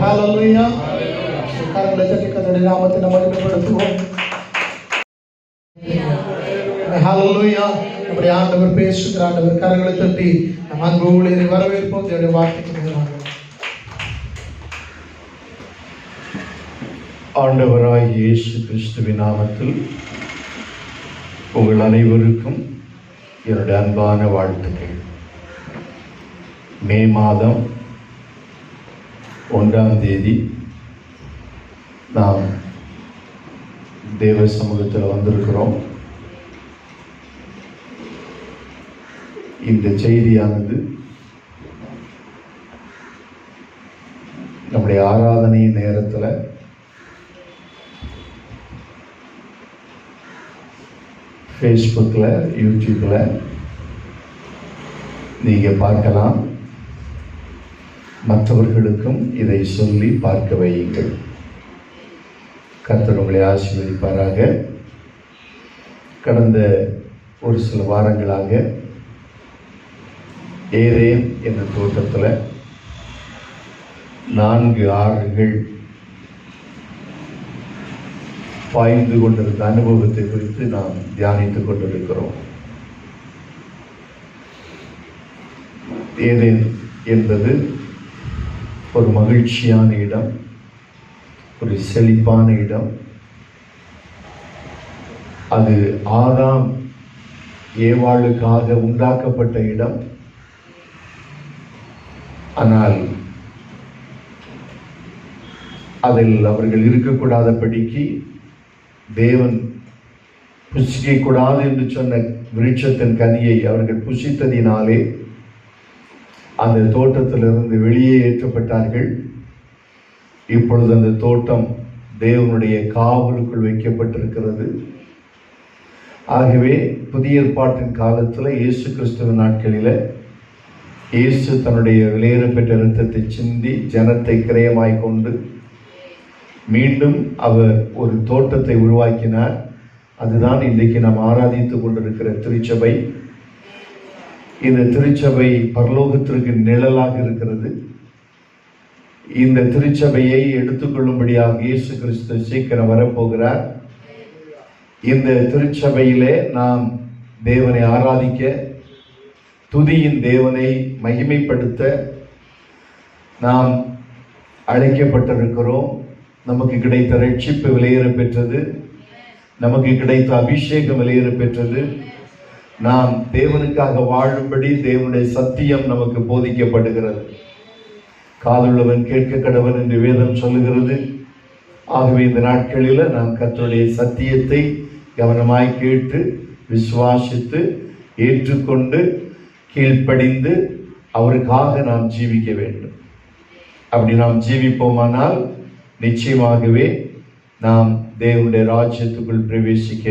ஹalleluya கரங்களை தட்டி கர்த்தருடைய நாமத்தை நாம் மகிமைப்படுத்துவோம். ஹalleluya நம்முடைய ஆண்டவர் பேசுகிற ஆண்டவர் கரங்களை தட்டி நம் அன்பு ஊழியரை வரவேற்போம். தேவனுடைய வார்த்தைக்கு நேராக ஆண்டவராய் இயேசு கிறிஸ்துவின் நாமத்தில் உங்கள் அனைவருக்கும் என்னுடைய அன்பான வாழ்த்துக்கள். மே மாதம் 1ஆம் தேதி நாம் தேவ சமூகத்தில் வந்திருக்கிறோம். இந்த செய்தியானது நம்முடைய ஆராதனை நேரத்தில் ஃபேஸ்புக்கில், யூடியூப்பில் நீங்கள் பார்க்கலாம். மற்றவர்களுக்கும் இதை சொல்லி பார்க்க வையுங்கள். கர்த்தர் உங்களை ஆசீர்வதிப்பாராக. கடந்த ஒரு சில வாரங்களாக ஏதேன் என்ற தோட்டத்தில் 4 ஆறுகள் பாய்ந்து கொண்டிருந்த அனுபவத்தை குறித்து நாம் தியானித்துக் கொண்டிருக்கிறோம். ஏதேன் என்பது ஒரு மகிழ்ச்சியான இடம், ஒரு செழிப்பான இடம். அது ஆதாம் ஏவாளுக்காக உண்டாக்கப்பட்ட இடம். ஆனால் அதில் அவர்கள் இருக்கக்கூடாதபடிக்கு தேவன் புசிக்கக்கூடாது என்று சொன்ன விருட்சத்தின் கனியை அவர்கள் புசித்ததினாலே அந்த தோட்டத்திலிருந்து வெளியே ஏற்றப்பட்டார்கள். இப்பொழுது அந்த தோட்டம் தேவனுடைய காவலுக்குள் வைக்கப்பட்டிருக்கிறது. ஆகவே புதிய ஏற்பாட்டின் காலத்தில் இயேசு கிறிஸ்துவின் நாட்களில் இயேசு தன்னுடைய விலையேறப்பெற்ற இரத்தத்தை சிந்தி ஜனத்தை கிரயமாய் கொண்டு மீண்டும் அவர் ஒரு தோட்டத்தை உருவாக்கினார். அதுதான் இன்றைக்கு நாம் ஆராதித்துக் கொண்டிருக்கிற திருச்சபை. இந்த திருச்சபை பரலோகத்திற்கு நிழலாக இருக்கிறது. இந்த திருச்சபையை எடுத்துக்கொள்ளும்படியாக இயேசு கிறிஸ்து சீக்கிரம் வரப்போகிறார். இந்த திருச்சபையிலே நாம் தேவனை ஆராதிக்க, துதியின் தேவனை மகிமைப்படுத்த நாம் அழைக்கப்பட்டிருக்கிறோம். நமக்கு கிடைத்த ரட்சிப்பு விலையேற பெற்றது. நமக்கு கிடைத்த அபிஷேகம் விலையேற பெற்றது. நாம் தேவனுக்காக வாழும்படி தேவனுடைய சத்தியம் நமக்கு போதிக்கப்படுகிறது. காதுள்ளவன் கேட்க கடவன் என்று வேதம் சொல்லுகிறது. ஆகவே இந்த நாட்களில் நாம் கர்த்தருடைய சத்தியத்தை கவனமாய் கேட்டு விசுவாசித்து ஏற்றுக்கொண்டு கீழ்ப்படிந்து அவருக்காக நாம் ஜீவிக்க வேண்டும். அப்படி நாம் ஜீவிப்போமானால் நிச்சயமாகவே நாம் தேவனுடைய ராஜ்யத்துக்குள் பிரவேசிக்க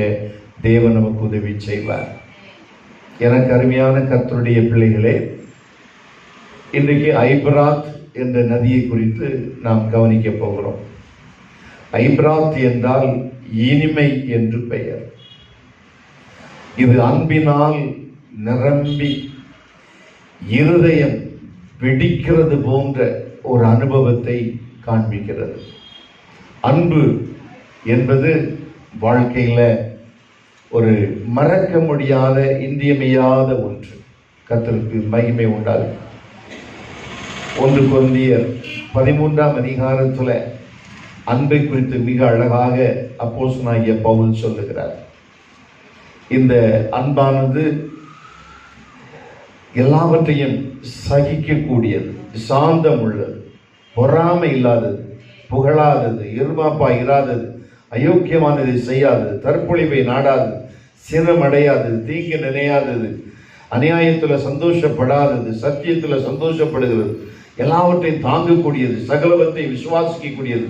தேவன் நமக்கு உதவி செய்வார். எனக்கு அருமையான கர்த்தருடைய பிள்ளைகளே, இன்றைக்கு ஐபிராத் என்ற நதியை குறித்து நாம் கவனிக்க போகிறோம். ஐபிராத் என்றால் இனிமை என்று பெயர். இது அன்பினால் நிரம்பி இருதயம் வெடிக்கிறது போன்ற ஒரு அனுபவத்தை காண்பிக்கிறது. அன்பு என்பது வாழ்க்கையில் ஒரு மறக்க முடியாத இன்றியமையாத ஒன்று. கர்த்தருக்கு மகிமை உண்டாகும். 1 கொரிந்தியர் 13ஆம் அதிகாரத்தில் அன்பை குறித்து மிக அழகாக அப்போஸ்தலனாகிய பவுல் சொல்லுகிறார். இந்த அன்பானது எல்லாவற்றையும் சகிக்கக்கூடியது, சாந்தம் உள்ளது, பொறாமை இல்லாதது, புகழாதது, இருமாப்பா இராதது, அயோக்கியமானதை செய்யாதது, தற்பொழிவை நாடாதது, சினமடையாதது, தீங்கு நினையாதது, அநியாயத்தில் சந்தோஷப்படாதது, சத்தியத்தில் சந்தோஷப்படுகிறது, எல்லாவற்றையும் தாங்கக்கூடியது, சகலவற்றை விசுவாசிக்கக்கூடியது,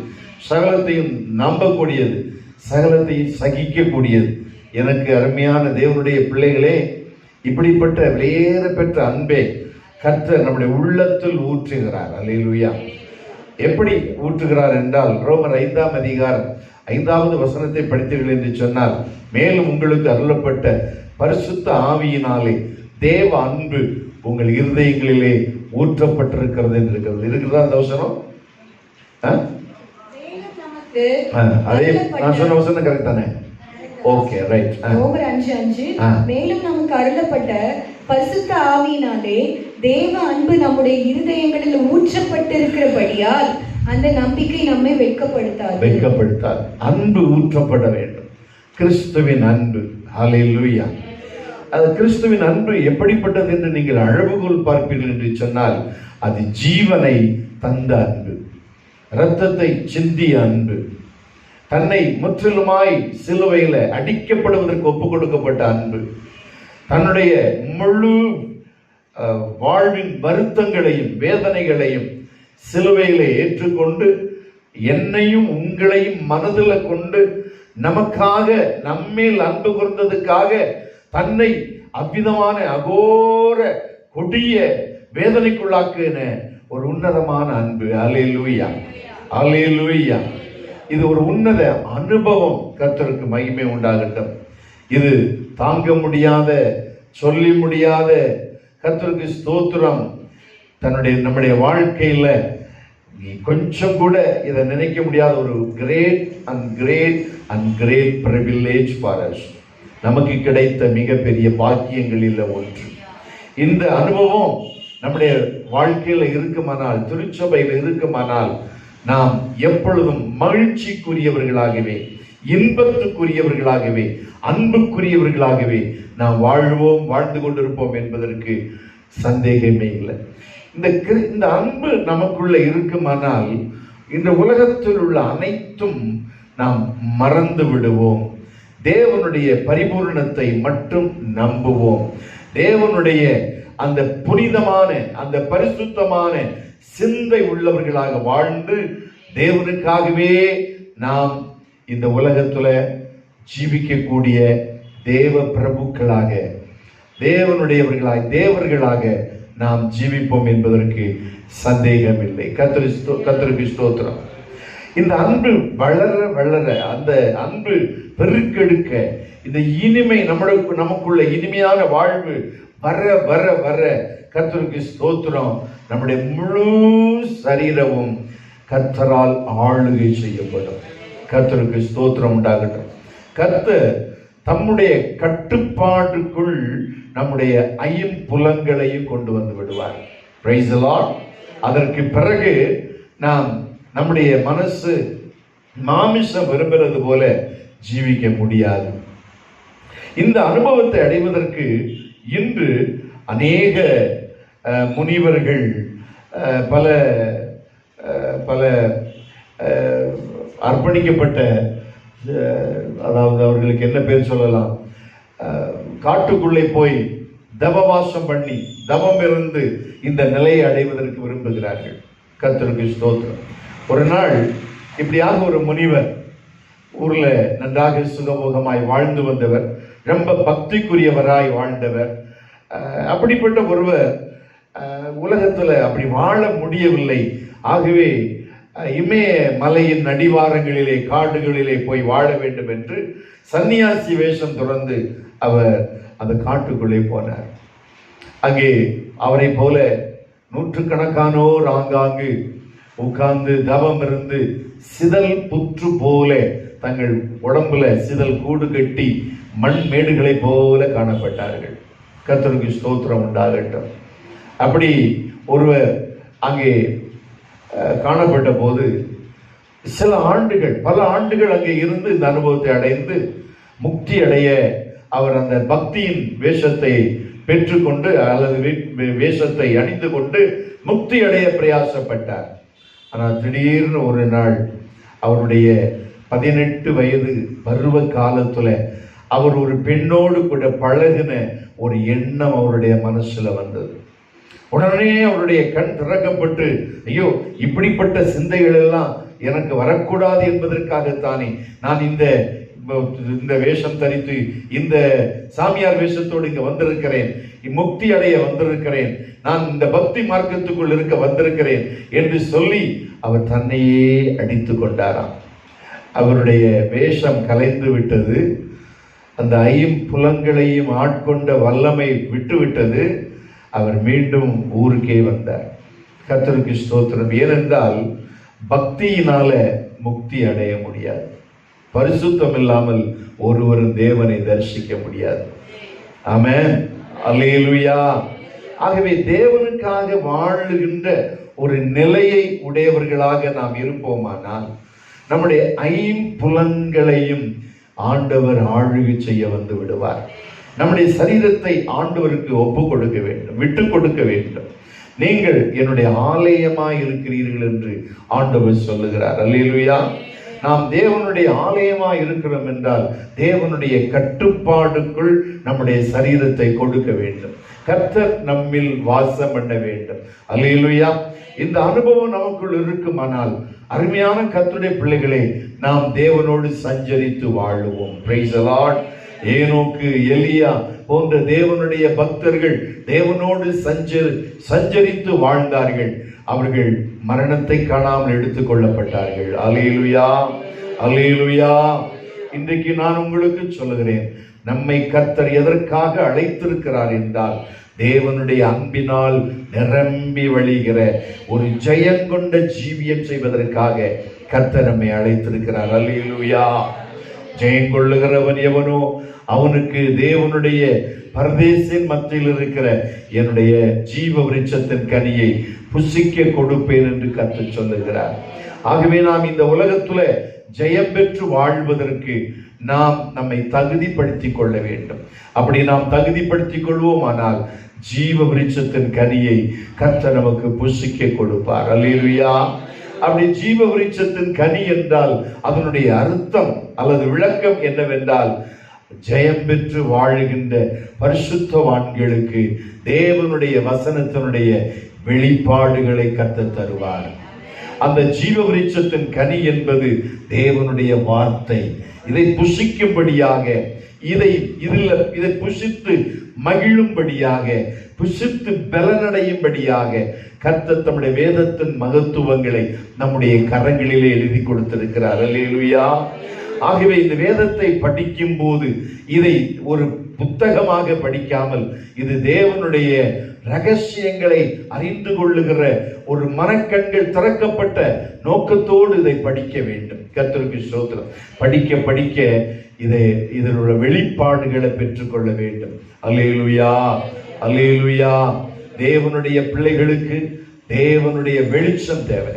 சகலத்தையும் நம்பக்கூடியது, சகலத்தையும் சகிக்கக்கூடியது. எனக்கு அருமையான தேவனுடைய பிள்ளைகளே, இப்படிப்பட்ட விலையேற பெற்ற அன்பை கர்த்தர் நம்முடைய உள்ளத்தில் ஊற்றுகிறார். அல்லேலூயா. எப்படி ஊற்றுகிறார் என்றால், ரோமர் 5ஆம் அதிகாரம் 5வது வசனத்தை படித்தீர்கள் என்று சொன்னால், மேலும் உங்களுக்கு அருளப்பட்ட பரிசுத்த ஆவியினாலே தேவ அன்பு உங்கள் இருதயங்களிலே ஊற்றப்பட்டிருக்கிறது என்று இருக்கிறது. இருக்கிறதா அந்த வசனம்? அதே நான் சொன்ன வசனம் கரெக்ட் தானே? Okay, right. ரோமர் 5:5 மேலும் நமக்கு அருளப்பட்ட பரிசுத்த ஆவியினாலே தேவ அன்பு நம்முடைய இருதயங்களில் ஊற்றப்பட்டிருக்கிறபடியால் அந்த நம்பிக்கை நம்மை வெட்கப்படுத்தாது. அன்பு ஊற்றப்பட வேண்டும். கிறிஸ்துவின் அன்பு. ஹல்லேலூயா. அது கிறிஸ்துவின் அன்பு எப்படிப்பட்டது என்று நீங்கள் அளவுகோல் பார்ப்பீர்கள் என்று சொன்னால், அது ஜீவனை தந்த அன்பு, இரத்தத்தை சிந்திய அன்பு, தன்னை முற்றிலுமாய் சிலுவையில் அடிக்கப்படுவதற்கு ஒப்புக் கொடுக்கப்பட்ட அன்பு, தன்னுடைய முழு வாழ்வின் வருத்தங்களையும் வேதனைகளையும் சிலுவையிலே ஏற்றுக்கொண்டு என்னையும் உங்களையும் மனதில் கொண்டு நமக்காக நம்மேல் அன்பு கூர்ந்ததுக்காக தன்னை அவ்விதமான அகோர கொடிய வேதனைக்குள்ளாக்குன ஒரு உன்னதமான அன்பு. அல்லேலூயா, அல்லேலூயா. இது ஒரு உன்னத அனுபவம். கர்த்தருக்கு மகிமை உண்டாகட்டும். இது தாங்க முடியாத, சொல்லி முடியாத, கர்த்தருக்கு ஸ்தோத்திரம். நம்முடைய வாழ்க்கையில கொஞ்சம் கூட இதை நினைக்க முடியாத ஒரு great and great privilege for us. நமக்கு கிடைத்த மிகப்பெரிய பாக்கியங்களில் ஒன்று. இந்த அனுபவம் நம்முடைய வாழ்க்கையில இருக்குமானால், திருச்சபையில் இருக்குமானால், நாம் எப்பொழுதும் மகிழ்ச்சிக்குரியவர்களாகவே, இன்பத்துக்குரியவர்களாகவே, அன்புக்குரியவர்களாகவே நாம் வாழ்ந்து கொண்டிருப்போம் என்பதற்கு சந்தேகமே இல்லை. இந்த அன்பு நமக்குள்ள இருக்குமானால் இந்த உலகத்தில் உள்ள அனைத்தும் நாம் மறந்து விடுவோம். தேவனுடைய பரிபூர்ணத்தை மட்டும் நம்புவோம். தேவனுடைய அந்த புனிதமான, அந்த பரிசுத்தமான சிந்தை உள்ளவர்களாக வாழ்ந்து தேவனுக்காகவே நாம் இந்த உலகத்துல ஜீவிக்கக்கூடிய தேவ பிரபுக்களாக, தேவர்களாக நாம் ஜீவிப்போம் என்பதற்கு சந்தேகம் இல்லை. கர்த்தருக்கு ஸ்தோத்திரம். இந்த அன்பு வளர வளர, அந்த அன்பு பெருக்கெடுக்க, இந்த இனிமை நமக்குள்ள இனிமையான வாழ்வு வர வர வர, கர்த்தருக்கு ஸ்தோத்திரம், நம்முடைய முழு சரீரமும் கர்த்தரால் ஆளுகை செய்யப்படும். கர்த்தருக்கு ஸ்தோத்திரம் உண்டாகட்டும். கர்த்தர் தம்முடைய கட்டுப்பாட்டுக்குள் நம்முடைய ஐம்புலங்களையும் கொண்டு வந்து விடுவார். Praise the Lord. அதற்கு பிறகு நாம் நம்முடைய மனசு மாமிசம் விரும்புகிறது போல ஜீவிக்க முடியாது. இந்த அனுபவத்தை அடைவதற்கு இன்று அநேக முனிவர்கள், பல பல அர்ப்பணிக்கப்பட்ட, அதாவது அவர்களுக்கு என்ன பேர் சொல்லலாம், காட்டுக்குள்ளே போய் தவவாசம் பண்ணி தவம் இருந்து இந்த நிலையை அடைவதற்கு விரும்புகிறார்கள். கர்த்தருக்கு ஸ்தோத்திரம். ஒரு நாள் இப்படியாக ஒரு முனிவர் ஊர்ல நன்றாக சுகபோகமாய் வாழ்ந்து வந்தவர், ரொம்ப பக்திக்குரியவராய் வாழ்ந்தவர். அப்படிப்பட்ட ஒருவர் உலகத்துல அப்படி வாழ முடியவில்லை. ஆகவே இமய மலையின் அடிவாரங்களிலே, காடுகளிலே போய் வாழ வேண்டும் என்று சன்னியாசி வேஷம் தொடர்ந்து அவர் அந்த காட்டுக்குள்ளே போனார். அங்கே அவரை போல நூற்றுக்கணக்கானோர் ஆங்காங்கு உட்கார்ந்து தவம் இருந்து சிதல் புற்று போல தங்கள் உடம்புல சிதல் கூடு கட்டி மண் மேடுகளை போல காணப்பட்டார்கள். கர்த்தருக்கு ஸ்தோத்திரம் உண்டாகட்டும். அப்படி ஒருவர் அங்கே காணப்பட்ட போது சில ஆண்டுகள், பல ஆண்டுகள் அங்கே இருந்து இந்த அனுபவத்தை அடைந்து முக்தி அடைய அவர் அந்த பக்தியின் வேஷத்தை பெற்றுக்கொண்டு, அல்லது வேஷத்தை அணிந்து கொண்டு முக்தி அடைய பிரயாசப்பட்டார். ஆனால் திடீர்னு ஒரு நாள் அவருடைய 18 வயது பருவ காலத்துல அவர் ஒரு பெண்ணோடு கூட பழகின ஒரு எண்ணம் அவருடைய மனசுல வந்தது. உடனே அவருடைய கண் திறக்கப்பட்டு, ஐயோ, இப்படிப்பட்ட சிந்தைகள் எல்லாம் எனக்கு வரக்கூடாது என்பதற்காகத்தானே நான் இந்த வேஷம் தரித்து, இந்த சாமியார் வேஷத்தோடு இங்க வந்திருக்கிறேன், முக்தி அடைய வந்திருக்கிறேன், நான் இந்த பக்தி மார்க்கத்துக்குள் இருக்க வந்திருக்கிறேன் என்று சொல்லி அவர் தன்னையே அடித்து கொண்டாராம். அவருடைய வேஷம் கலைந்து விட்டது. அந்த ஐம்புலங்களையும் ஆட்கொண்ட வல்லமை விட்டுவிட்டது. அவர் மீண்டும் ஊருக்கே வந்தார். கர்த்தருக்கு ஸ்தோத்திரம். ஏனென்றால் பக்தியினால முக்தி அடைய முடியாது. பரிசுத்தம் இல்லாமல் ஒருவரும் தேவனை தரிசிக்க முடியாது. ஆமென், அல்லேலூயா. ஆகவே தேவனுக்காக வாழுகின்ற ஒரு நிலையை உடையவர்களாக நாம் இருப்போமானால் நம்முடைய ஐம்புலங்களையும் ஆண்டவர் ஆளுகை செய்ய வந்து விடுவார். நம்முடைய சரீரத்தை ஆண்டவருக்கு ஒப்பு கொடுக்க வேண்டும், விட்டு கொடுக்க வேண்டும். நீங்கள் என்னுடைய ஆலயமாய் இருக்கிறீர்கள் என்று ஆண்டவர் சொல்லுகிறார். அல்லேலூயா. நாம் தேவனுடைய ஆலயமாய் இருக்கிறோம் என்றால் தேவனுடைய கட்டுப்பாடுக்குள் நம்முடைய சரீரத்தை கொடுக்க வேண்டும். கர்த்தர் நம்மில் வாசம் பண்ண வேண்டும். அல்லேலூயா. இந்த அனுபவம் நமக்குள் இருக்குமானால் அருமையான கர்த்தருடைய பிள்ளைகளே, நாம் தேவனோடு சஞ்சரித்து வாழுவோம். Praise the Lord. ஏனோக்கு, எலியா போன்ற தேவனுடைய பக்தர்கள் தேவனோடு சஞ்சரித்து வாழ்ந்தார்கள். அவர்கள் மரணத்தை காணாமல் எடுத்துக் கொள்ளப்பட்டார்கள். அல்லேலூயா, அல்லேலூயா. இன்றைக்கு நான் உங்களுக்கு சொல்லுகிறேன், நம்மை கர்த்தர் எதற்காக அழைத்திருக்கிறார் என்றால், தேவனுடைய அன்பினால் நிரம்பி வழிகிற ஒரு ஜெயங்கொண்ட ஜீவியம் செய்வதற்காக கர்த்தர் நம்மை அழைத்திருக்கிறார். அல்லேலூயா. ஜெயம் கொள்ளுகிறவன் எவனோ அவனுக்கு தேவனுடைய பரதேசின் மத்தியில் இருக்கிற என்னுடைய ஜீவ விருட்சத்தின் கனியை புசிக்க கொடுப்பேன் என்று கர்த்தர் சொல்லுகிறார். ஆகவே நாம் இந்த உலகத்துல ஜெயம் பெற்று வாழ்வதற்கு நாம் நம்மை தகுதிப்படுத்திக் கொள்ள வேண்டும். அப்படி நாம் தகுதிப்படுத்திக் கொள்வோமானால் ஜீவ விருட்சத்தின் கனியை கர்த்தர் நமக்கு புசிக்க கொடுப்பார். அல்லேலூயா. அப்படி ஜீவ விருட்சத்தின் கனி என்றால் அதனுடைய அர்த்தம் அல்லது விளக்கம் என்னவென்றால், ஜெயம் பெற்று வாழுகின்ற பரிசுத்தவான்களுக்கு தேவனுடைய வசனத்தினுடைய வெளிப்பாடுகளை கர்த்தர் தருவார். அந்த ஜீவ விருட்சத்தின் கனி என்பது தேவனுடைய வார்த்தை. இதை புசிக்கும்படியாக, இதை புசித்து மகிழும்படியாக, புசித்து பலனடையும்படியாக கர்த்தர் தம்முடைய வேதத்தின் மகத்துவங்களை நம்முடைய கரங்களிலே எழுதி கொடுத்திருக்கிறார். அல்லேலூயா. ஆகவே இந்த வேதத்தை படிக்கும் போது இதை ஒரு புத்தகமாக படிக்காமல், இது தேவனுடைய ரகசியங்களை அறிந்து கொள்ளுகிற ஒரு மனக்கண்கள் திறக்கப்பட்ட நோக்கத்தோடு இதை படிக்க வேண்டும். கர்த்தருக்கு ஸ்தோத்திரம். படிக்க படிக்க இதனுடைய வெளிப்பாடுகளை பெற்றுக்கொள்ள வேண்டும். அல்லேலூயா, அல்லேலூயா. தேவனுடைய பிள்ளைகளுக்கு தேவனுடைய வெளிச்சம் தேவை.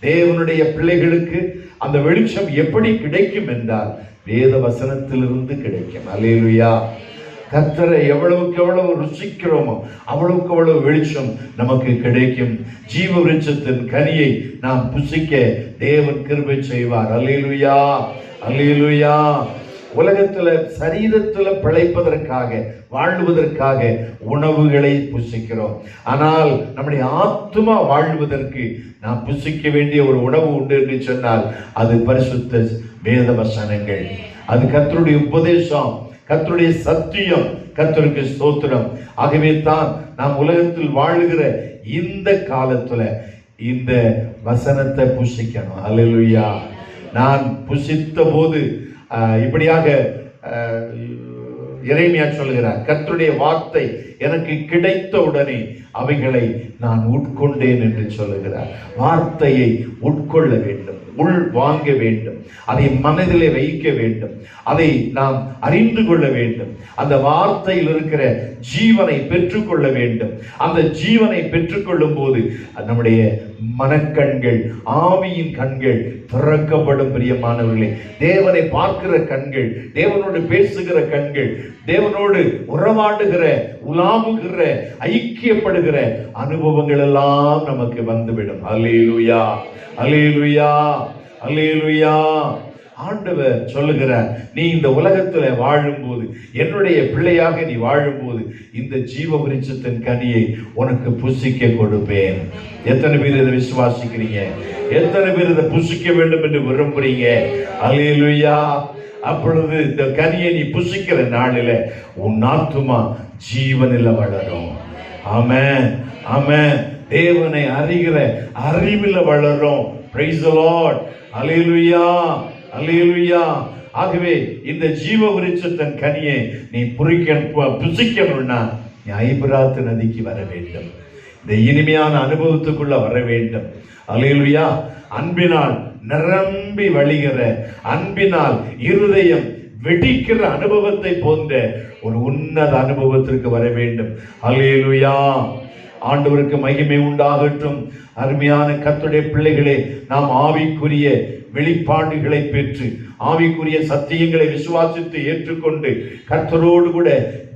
தேவனுடைய பிள்ளைகளுக்கு அந்த வெளிச்சம் எப்படி கிடைக்கும் என்றால் வேத வசனத்திலிருந்து கிடைக்கும். அல்லேலூயா. கர்த்தரை எவ்வளவுக்கு எவ்வளவு ருசிக்கிறோமோ அவ்வளவுக்கு அவ்வளவு வெளிச்சம் நமக்கு கிடைக்கும். ஜீவ விருட்சத்தின் கனியை நாம் புசிக்க தேவன் கிருபை செய்வார். அல்லேலூயா, அல்லேலூயா. உலகத்துல சரீரத்துல பிழைப்பதற்காக, வாழ்வதற்காக உணவுகளை புசிக்கிறோம். ஆனால் நம்முடைய ஆத்துமா வாழ்வதற்கு நாம் புசிக்க வேண்டிய ஒரு உணவு உண்டு என்று சொன்னால் அது பரிசுத்த வேத வசனங்கள். அது கர்த்தருடைய உபதேசம், கர்த்தருடைய சத்தியம். கர்த்தருக்கு ஸ்தோத்திரம். ஆகவே தான் நாம் உலகத்தில் வாழுகிற இந்த காலத்துல இந்த வசனத்தை புசிக்கணும். அல்லேலூயா. நான் புசித்த போது இப்படியாக எரேமியா சொல்கிறார், கர்த்தருடைய வார்த்தை எனக்கு கிடைத்த உடனே அவைகளை நான் உட்கொண்டேன் என்று சொல்லுகிறார். வார்த்தையை உட்கொள்ள வேண்டும், உள் வாங்க வேண்டும், அதை மனதிலே வைக்க வேண்டும், அதை நாம் அறிந்து கொள்ள வேண்டும். அந்த வார்த்தையில் இருக்கிற ஜீவனை பெற்றுக்கொள்ள வேண்டும். அந்த ஜீவனை பெற்றுக்கொள்ளும் போது நம்முடைய மனக்கண்கள், ஆவியின் கண்கள் திறக்கப்படும். பிரியமானவர்களே, தேவனை பார்க்கிற கண்கள், தேவனோடு பேசுகிற கண்கள், தேவனோடு உறவாடுகிற, உலாவுகிற, ஐக்கியப்படுகிற அனுபவங்கள் எல்லாம் நமக்கு வந்துவிடும். அல்லேலூயா, அல்லேலூயா, அல்லேலூயா. ஆண்டவர் சொல்லுகிறார், நீ இந்த உலகத்துல வாழும்போது, என்னுடைய பிள்ளையாக நீ வாழும்போது இந்த ஜீவ விருட்சத்தின் கனியை உனக்கு புசிக்க கொடுப்பேன். எத்தனை பேர் இதை விசுவாசிக்கிறீங்க? எத்தனை பேர் இதை புசிக்க வேண்டும் என்று விரும்புறீங்க? அல்லேலூயா. அப்பொழுது இந்த கனியை நீ புசிக்கிற நாளில உன் ஆத்துமா ஜீவனில் வளரும். ஆமென், ஆமென். தேவனை அறிகிற அறிவில் வளரும். Praise the Lord. அல்லேலூயா, அல்லேலூயா. ஆகவே இந்த ஜீவ விருட்சத்தின் கனியை நீ புசிக்கணும்னா நீ ஐபிராத்து நதிக்கு வர வேண்டும். இந்த இனிமையான அனுபவத்துக்குள்ள வர வேண்டும். அல்லேலூயா. அன்பினால் நிரம்பி வழிகிற, அன்பினால் இருதயம் வெடிக்கிற அனுபவத்தை போன்ற ஒரு உன்னத அனுபவத்திற்கு வர வேண்டும். அல்லேலூயா. ஆண்டவருக்கு மகிமை உண்டாகட்டும். அருமையான கர்த்தருடைய பிள்ளைகளே, நாம் ஆவிக்குரிய வெளிப்பாடுகளை பெற்று, ஆவிக்குரிய சத்தியங்களை விசுவாசித்து ஏற்றுக்கொண்டு கர்த்தரோடு கூட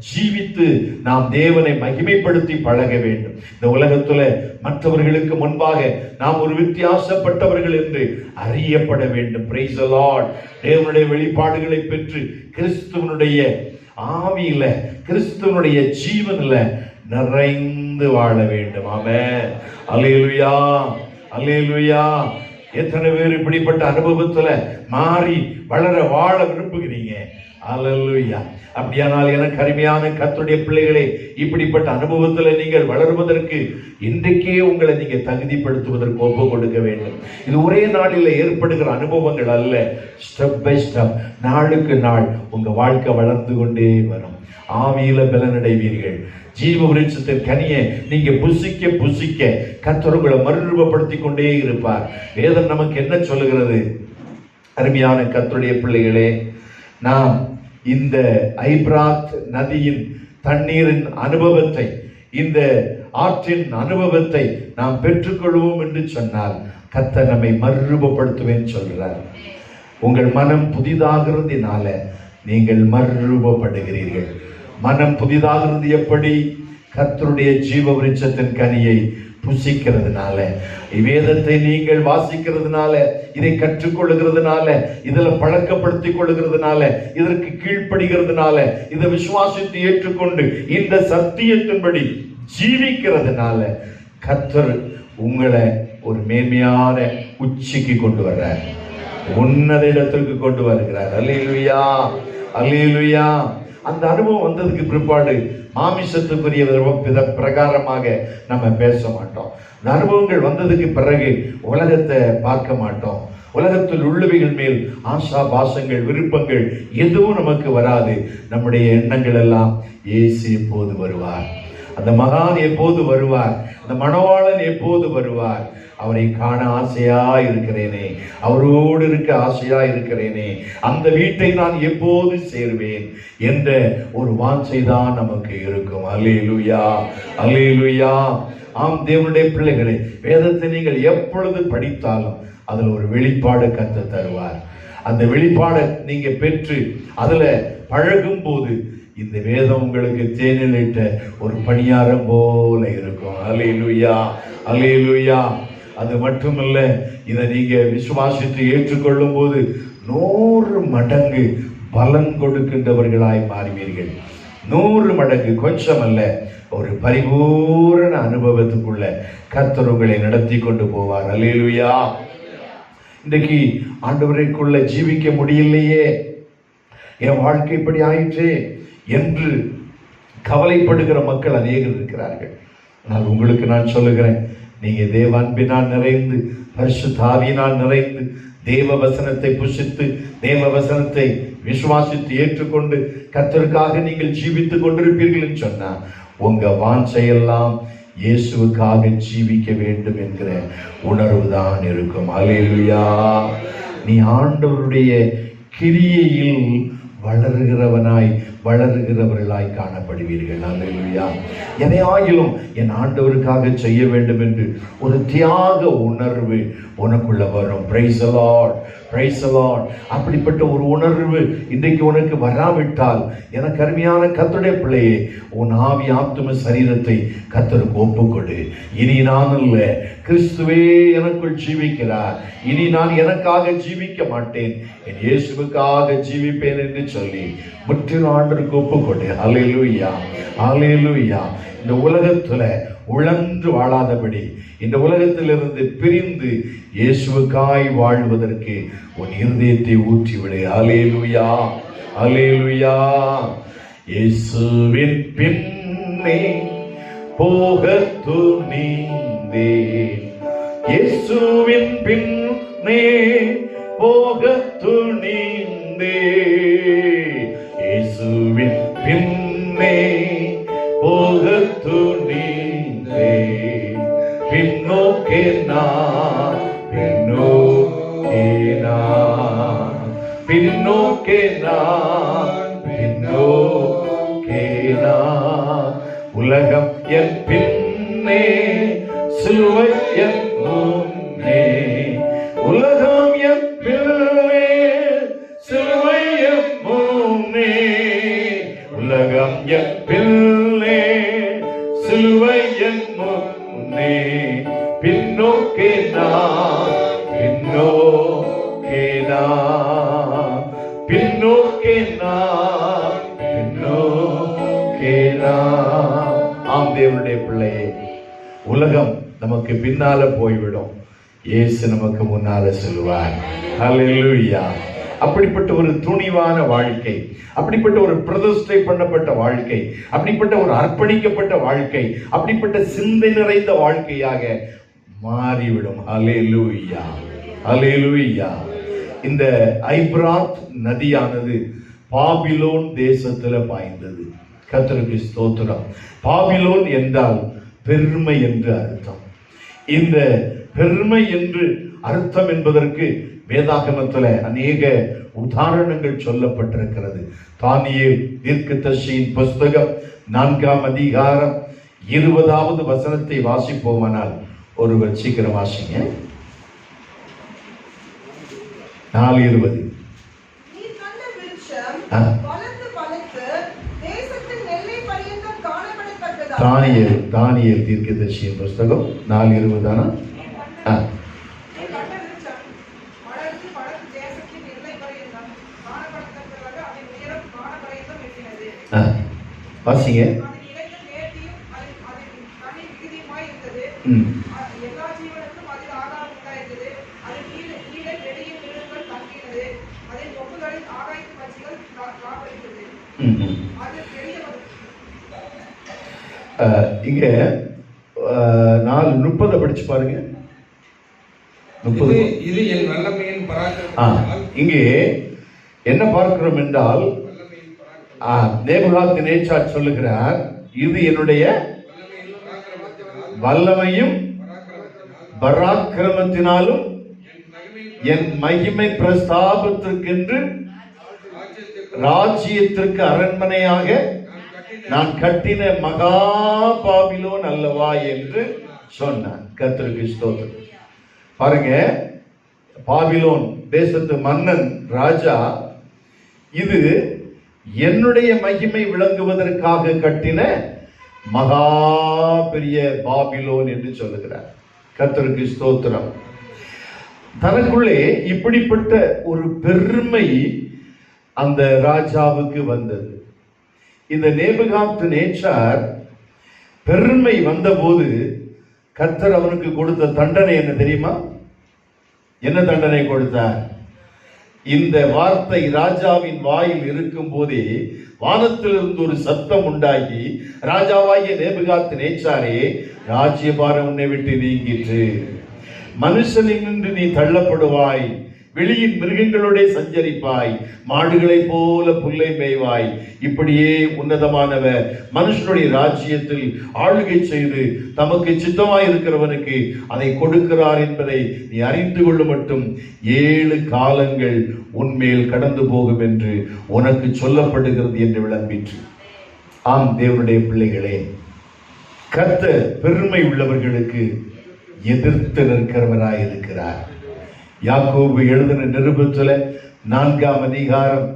ஜீவித்து நாம் தேவனை மகிமைப்படுத்தி பழக வேண்டும். இந்த உலகத்துல மற்றவர்களுக்கு முன்பாக நாம் ஒரு வித்தியாசப்பட்டவர்கள் என்று அறியப்பட வேண்டும். Praise the Lord. தேவனுடைய வெளிப்பாடுகளை பெற்று கிறிஸ்துவனுடைய ஆவியில, கிறிஸ்துவனுடைய ஜீவனில் நிறைந்து வாழ வேண்டும். ஆமென். அல்லேலூயா, அல்லேலூயா. எத்தனை பேர் இப்படிப்பட்ட அனுபவத்துல மாறி வளர வாழ விரும்புகிறீங்க? அல்லேலூயா. அப்படியானால் எனக்கு அருமையான கர்த்தருடைய பிள்ளைகளே, இப்படிப்பட்ட அனுபவத்துல நீங்கள் வளருவதற்கு இன்றைக்கே உங்களை நீங்க தகுதிப்படுத்துவதற்கு ஒப்பு கொடுக்க வேண்டும். இது ஒரே நாளில் ஏற்படுகிற அனுபவங்கள் அல்ல. ஸ்டெப் பை ஸ்டெப், நாளுக்கு நாள் உங்க வாழ்க்கை வளர்ந்து கொண்டே வரும். ஆவியில பலனடைவீர்கள். ஜீவ விருட்சத்தின் கனியை நீங்க புசிக்க புசிக்க கர்த்தர் உங்களை மறுரூபப்படுத்தி கொண்டே இருப்பார். வேதம் நமக்கு என்ன சொல்லுகிறது? அருமையான கர்த்தருடைய பிள்ளைகளே, நாம் இந்த ஐப்ராத் நதியின் தண்ணீரின் அனுபவத்தை, இந்த ஆற்றின் அனுபவத்தை நாம் பெற்றுக்கொள்வோம் என்று சொன்னால் கர்த்தர் நம்மை மறுரூபப்படுத்துவேன் சொல்கிறார். உங்கள் மனம் புதிதாகிறதுனால நீங்கள் மறுரூபப்படுகிறீர்கள். மனம் புதிதாகிறது எப்படி? கர்த்தருடைய ஜீவ விருட்சத்தின் கனியை புசிக்கிறதுனால, வேதத்தை நீங்கள் வாசிக்கிறதுனால, இதை கற்றுக்கொள்ளுகிறதுனால, இதுல பழக்கப்படுத்திக் கொள்ளுகிறதுனால, இதற்கு கீழ்ப்படுகிறதுனால, இதை விசுவாசித்து ஏற்றுக்கொண்டு இந்த சத்தியத்தின்படி ஜீவிக்கிறதுனால கர்த்தர் உங்களை ஒரு மேன்மையான உச்சிக்கு கொண்டு வர்றார், உன்னத இடத்திற்கு கொண்டு வருகிறார். அல்லேலூயா, அல்லேலூயா. அந்த அனுபவம் வந்ததுக்கு பிற்பாடு மாமிசத்துக்குரிய பிரகாரமாக நம்ம பேச மாட்டோம். இந்த அனுபவங்கள் வந்ததுக்கு பிறகு உலகத்தை பார்க்க மாட்டோம். உலகத்தில் உள்ளவைகள் மேல் ஆசா பாசங்கள் விருப்பங்கள் எதுவும் நமக்கு வராது. நம்முடைய எண்ணங்கள் எல்லாம் இயேசு எப்போது வருவார், அந்த மகான் எப்போது வருவார், அந்த மணவாளன் எப்போது வருவார், அவரை காண ஆசையா இருக்கிறேனே, அவரோடு இருக்க ஆசையா இருக்கிறேனே, அந்த வீட்டை நான் எப்போது சேர்வேன் என்ற ஒரு வாஞ்சை தான் நமக்கு இருக்கும். அல்லேலூயா, அல்லேலூயா. ஆம் தேவனுடைய பிள்ளைகளே, வேதத்தை நீங்கள் எப்பொழுது படித்தாலும் அதுல ஒரு வெளிப்பாடு கர்த்தர் தருவார். அந்த வெளிப்பாடை நீங்க பெற்று அதுல பழகும் போது இந்த வேதம் உங்களுக்கு தேனிலிட்ட ஒரு பணியாரம் போல இருக்கும். அல்லேலூயா, அல்லேலூயா. அது மட்டுமல்ல, இதை நீங்க விசுவாசித்து ஏற்றுக்கொள்ளும் போது 100 மடங்கு பலன் கொடுக்கின்றவர்களாய் மாறுவீர்கள். 100 மடங்கு, கொஞ்சம் அல்ல, ஒரு பரிபூரண அனுபவத்துக்குள்ள கர்த்தர் உங்களை நடத்தி கொண்டு போவார். அல்லேலூயா. இன்றைக்கு ஆண்டவரைக்குள்ள ஜீவிக்க முடியலையே, என் வாழ்க்கை இப்படி ஆயிற்று என்று கவலைப்படுகிற மக்கள் அநேகர் இருக்கிறார்கள். ஆனால் உங்களுக்கு நான் சொல்லுகிறேன், நீங்க தேவ அன்பினால் நிறைந்து, பரிசுத்த ஆவியினால் நிறைந்து, தேவ வசனத்தை புசித்து, தேவ வசனத்தை விசுவாசித்து ஏற்றுக்கொண்டு கர்த்தருக்காக நீங்கள் ஜீவித்துக் கொண்டிருப்பீர்கள் என்று சொன்னா உங்க வாஞ்சையெல்லாம் இயேசுவுக்காக ஜீவிக்க வேண்டும் என்கிற உணர்வு தான் இருக்கும். அல்லேலூயா. நீ ஆண்டவருடைய கிரியையில் வளருகிறவர்களாய் காணப்படுவீர்கள். அல்லேலூயா. எதையாகிலும் என் ஆண்டவருக்காக செய்ய வேண்டும் என்று ஒரு தியாக உணர்வு உனக்குள்ள வரும். Praise the Lord, praise the Lord. அப்படிப்பட்ட ஒரு உணர்வு இன்றைக்கு உனக்கு வராவிட்டால் எனக்கு அருமையான கர்த்தருடைய பிள்ளையே, உன் ஆவி ஆத்தும சரீரத்தை கர்த்தருக்கு ஒப்புக்கொடு. இனி நான் அல்ல, கிறிஸ்துவே எனக்குள் ஜீவிக்கிறார். இனி நான் எனக்காக ஜீவிக்க மாட்டேன், என் இயேசுவுக்காக ஜீவிப்பேன் என்று சொல்லி முற்றிலும் ஆண்டவருக்கு ஒப்புக்கொடு. அல்லேலூயா, அல்லேலூயா. இந்த உலகத்துல உழன்று வாழாதபடி, இந்த உலகத்திலிருந்து பிரிந்து இயேசுவுக்காய் வாழ்வதற்கு உன் இருதயத்தை ஊற்றிவிடு. அல்லேலூயா, அல்லேலூயா. இயேசுவின் பின்னே போக துணிந்தே, இயேசுவின் பின்னே போக துணிந்தே, இயேசுவின் பின்னே போக துணிந்தே, பின்னோக்கே நான், பின்னோக்கே நான், பின்னோக்கே நான், பின்னோக்கே நான். உலகம் என் பின்னே, சிலுவை என் முன்னே, உலகம் என் பின்னே, சிலுவை என் முன்னே, உலகம் என் பின்னே, சிலுவை என் முன்னே, பின்னோக்கே நான், பின்னோக்கே நான், பின்னோக்கே நான், பின்னோக்கே நான். ஆம் தேவ உலகம் நமக்கு பின்னால போய்விடும், இயேசு நமக்கு முன்னால செல்வார். ஹல்லேலூயா. அப்படிப்பட்ட ஒரு துணிவான வாழ்க்கை, அப்படிப்பட்ட ஒரு பிரதிஷ்டை பண்ணப்பட்ட வாழ்க்கை, அப்படிப்பட்ட ஒரு அர்ப்பணிக்கப்பட்ட வாழ்க்கை, அப்படிப்பட்ட சிந்தை நிறைந்த வாழ்க்கையாக மாறிவிடும். ஹல்லேலூயா, ஹல்லேலூயா. இந்த ஐப்ராத் நதியானது பாபிலோன் தேசத்துல பாய்ந்தது. கர்த்தருக்கு ஸ்தோத்திரம். பாபிலோன் என்றால் பெருமை என்று அர்த்தம். இந்த பெருமை என்று அர்த்தம் என்பதற்கு வேதாகமத்தில் அநேக உதாரணங்கள் சொல்லப்பட்டிருக்கிறது. தானியேல் தீர்க்கதரிசியின் புஸ்தகம் 4ஆம் அதிகாரம் 20வது வசனத்தை வாசிப்போமானால், ஒருவர் சீக்கிரம் வாசிங்க. 4:20. தானியேல் தீர்க்கதரிசியின் புஸ்தகம் 4:20 தானா? வாசிங்க. இங்க 4:30 படிச்சு பாருங்க. 30. இது என் வல்லமையின் பராக்கிரமம். இங்கே என்ன பார்க்கிறோம் என்றால், நேபுகாத்நேச்சார் சொல்லுகிறார், இது என்னுடைய வல்லமையும் பராக்கிரமத்தினாலும் என் மகிமை பிரஸ்தாபத்திற்கென்று ராஜ்யத்திற்கு அரண்மனையாக நான் கட்டின மகா பாபிலோன் அல்லவா என்று சொன்னான். கர்த்தருக்கு ஸ்தோத்திரம். பாருங்க, பாபிலோன் தேசத்து மன்னன் ராஜா, இது என்னுடைய மகிமை விளங்குவதற்காக கட்டின மகா பெரிய பாபிலோன் என்று சொல்லுகிறார். கர்த்தருக்கு ஸ்தோத்திரம். தனக்குள்ளே இப்படிப்பட்ட ஒரு பெருமை அந்த ராஜாவுக்கு வந்தது. இந்த நேபுகாத்நேச்சார் பெருமை வந்தபோது கர்த்தர் அவனுக்கு கொடுத்த தண்டனை என்ன தெரியுமா? என்ன தண்டனை கொடுத்தார்? இந்த வார்த்தை ராஜாவின் வாயில் இருக்கும் போதே வானத்திலிருந்து ஒரு சத்தம் உண்டாகி, ராஜாவாகிய நேபுகாத்நேச்சாரே, ராஜ்யபாரம் உன்னை விட்டு நீங்கிற்று, மனுஷனின்று நீ தள்ளப்படுவாய், வெளியின் மிருகங்களோட சஞ்சரிப்பாய், மாடுகளை போல புல்லை மேய்வாய். இப்படியே உன்னதமானவர் மனுஷனுடைய ராஜ்யத்தில் ஆளுகை செய்து தமக்கு சித்தமாய் இருக்கிறவனுக்கு அதை கொடுக்கிறார் என்பதை நீ அறிந்து கொள்ள மட்டும் 7 காலங்கள் உன்மேல் கடந்து போகும் என்று உனக்கு சொல்லப்படுகிறது என்று விளம்பிற்று. ஆம் தேவனுடைய பிள்ளைகளே, கர்த்தர் பெருமை உள்ளவர்களுக்கு எதிர்த்து நிற்கிறவராய் இருக்கிறார். யாக்கோபு எழுதின நிருபத்துல 4ஆம் அதிகாரம்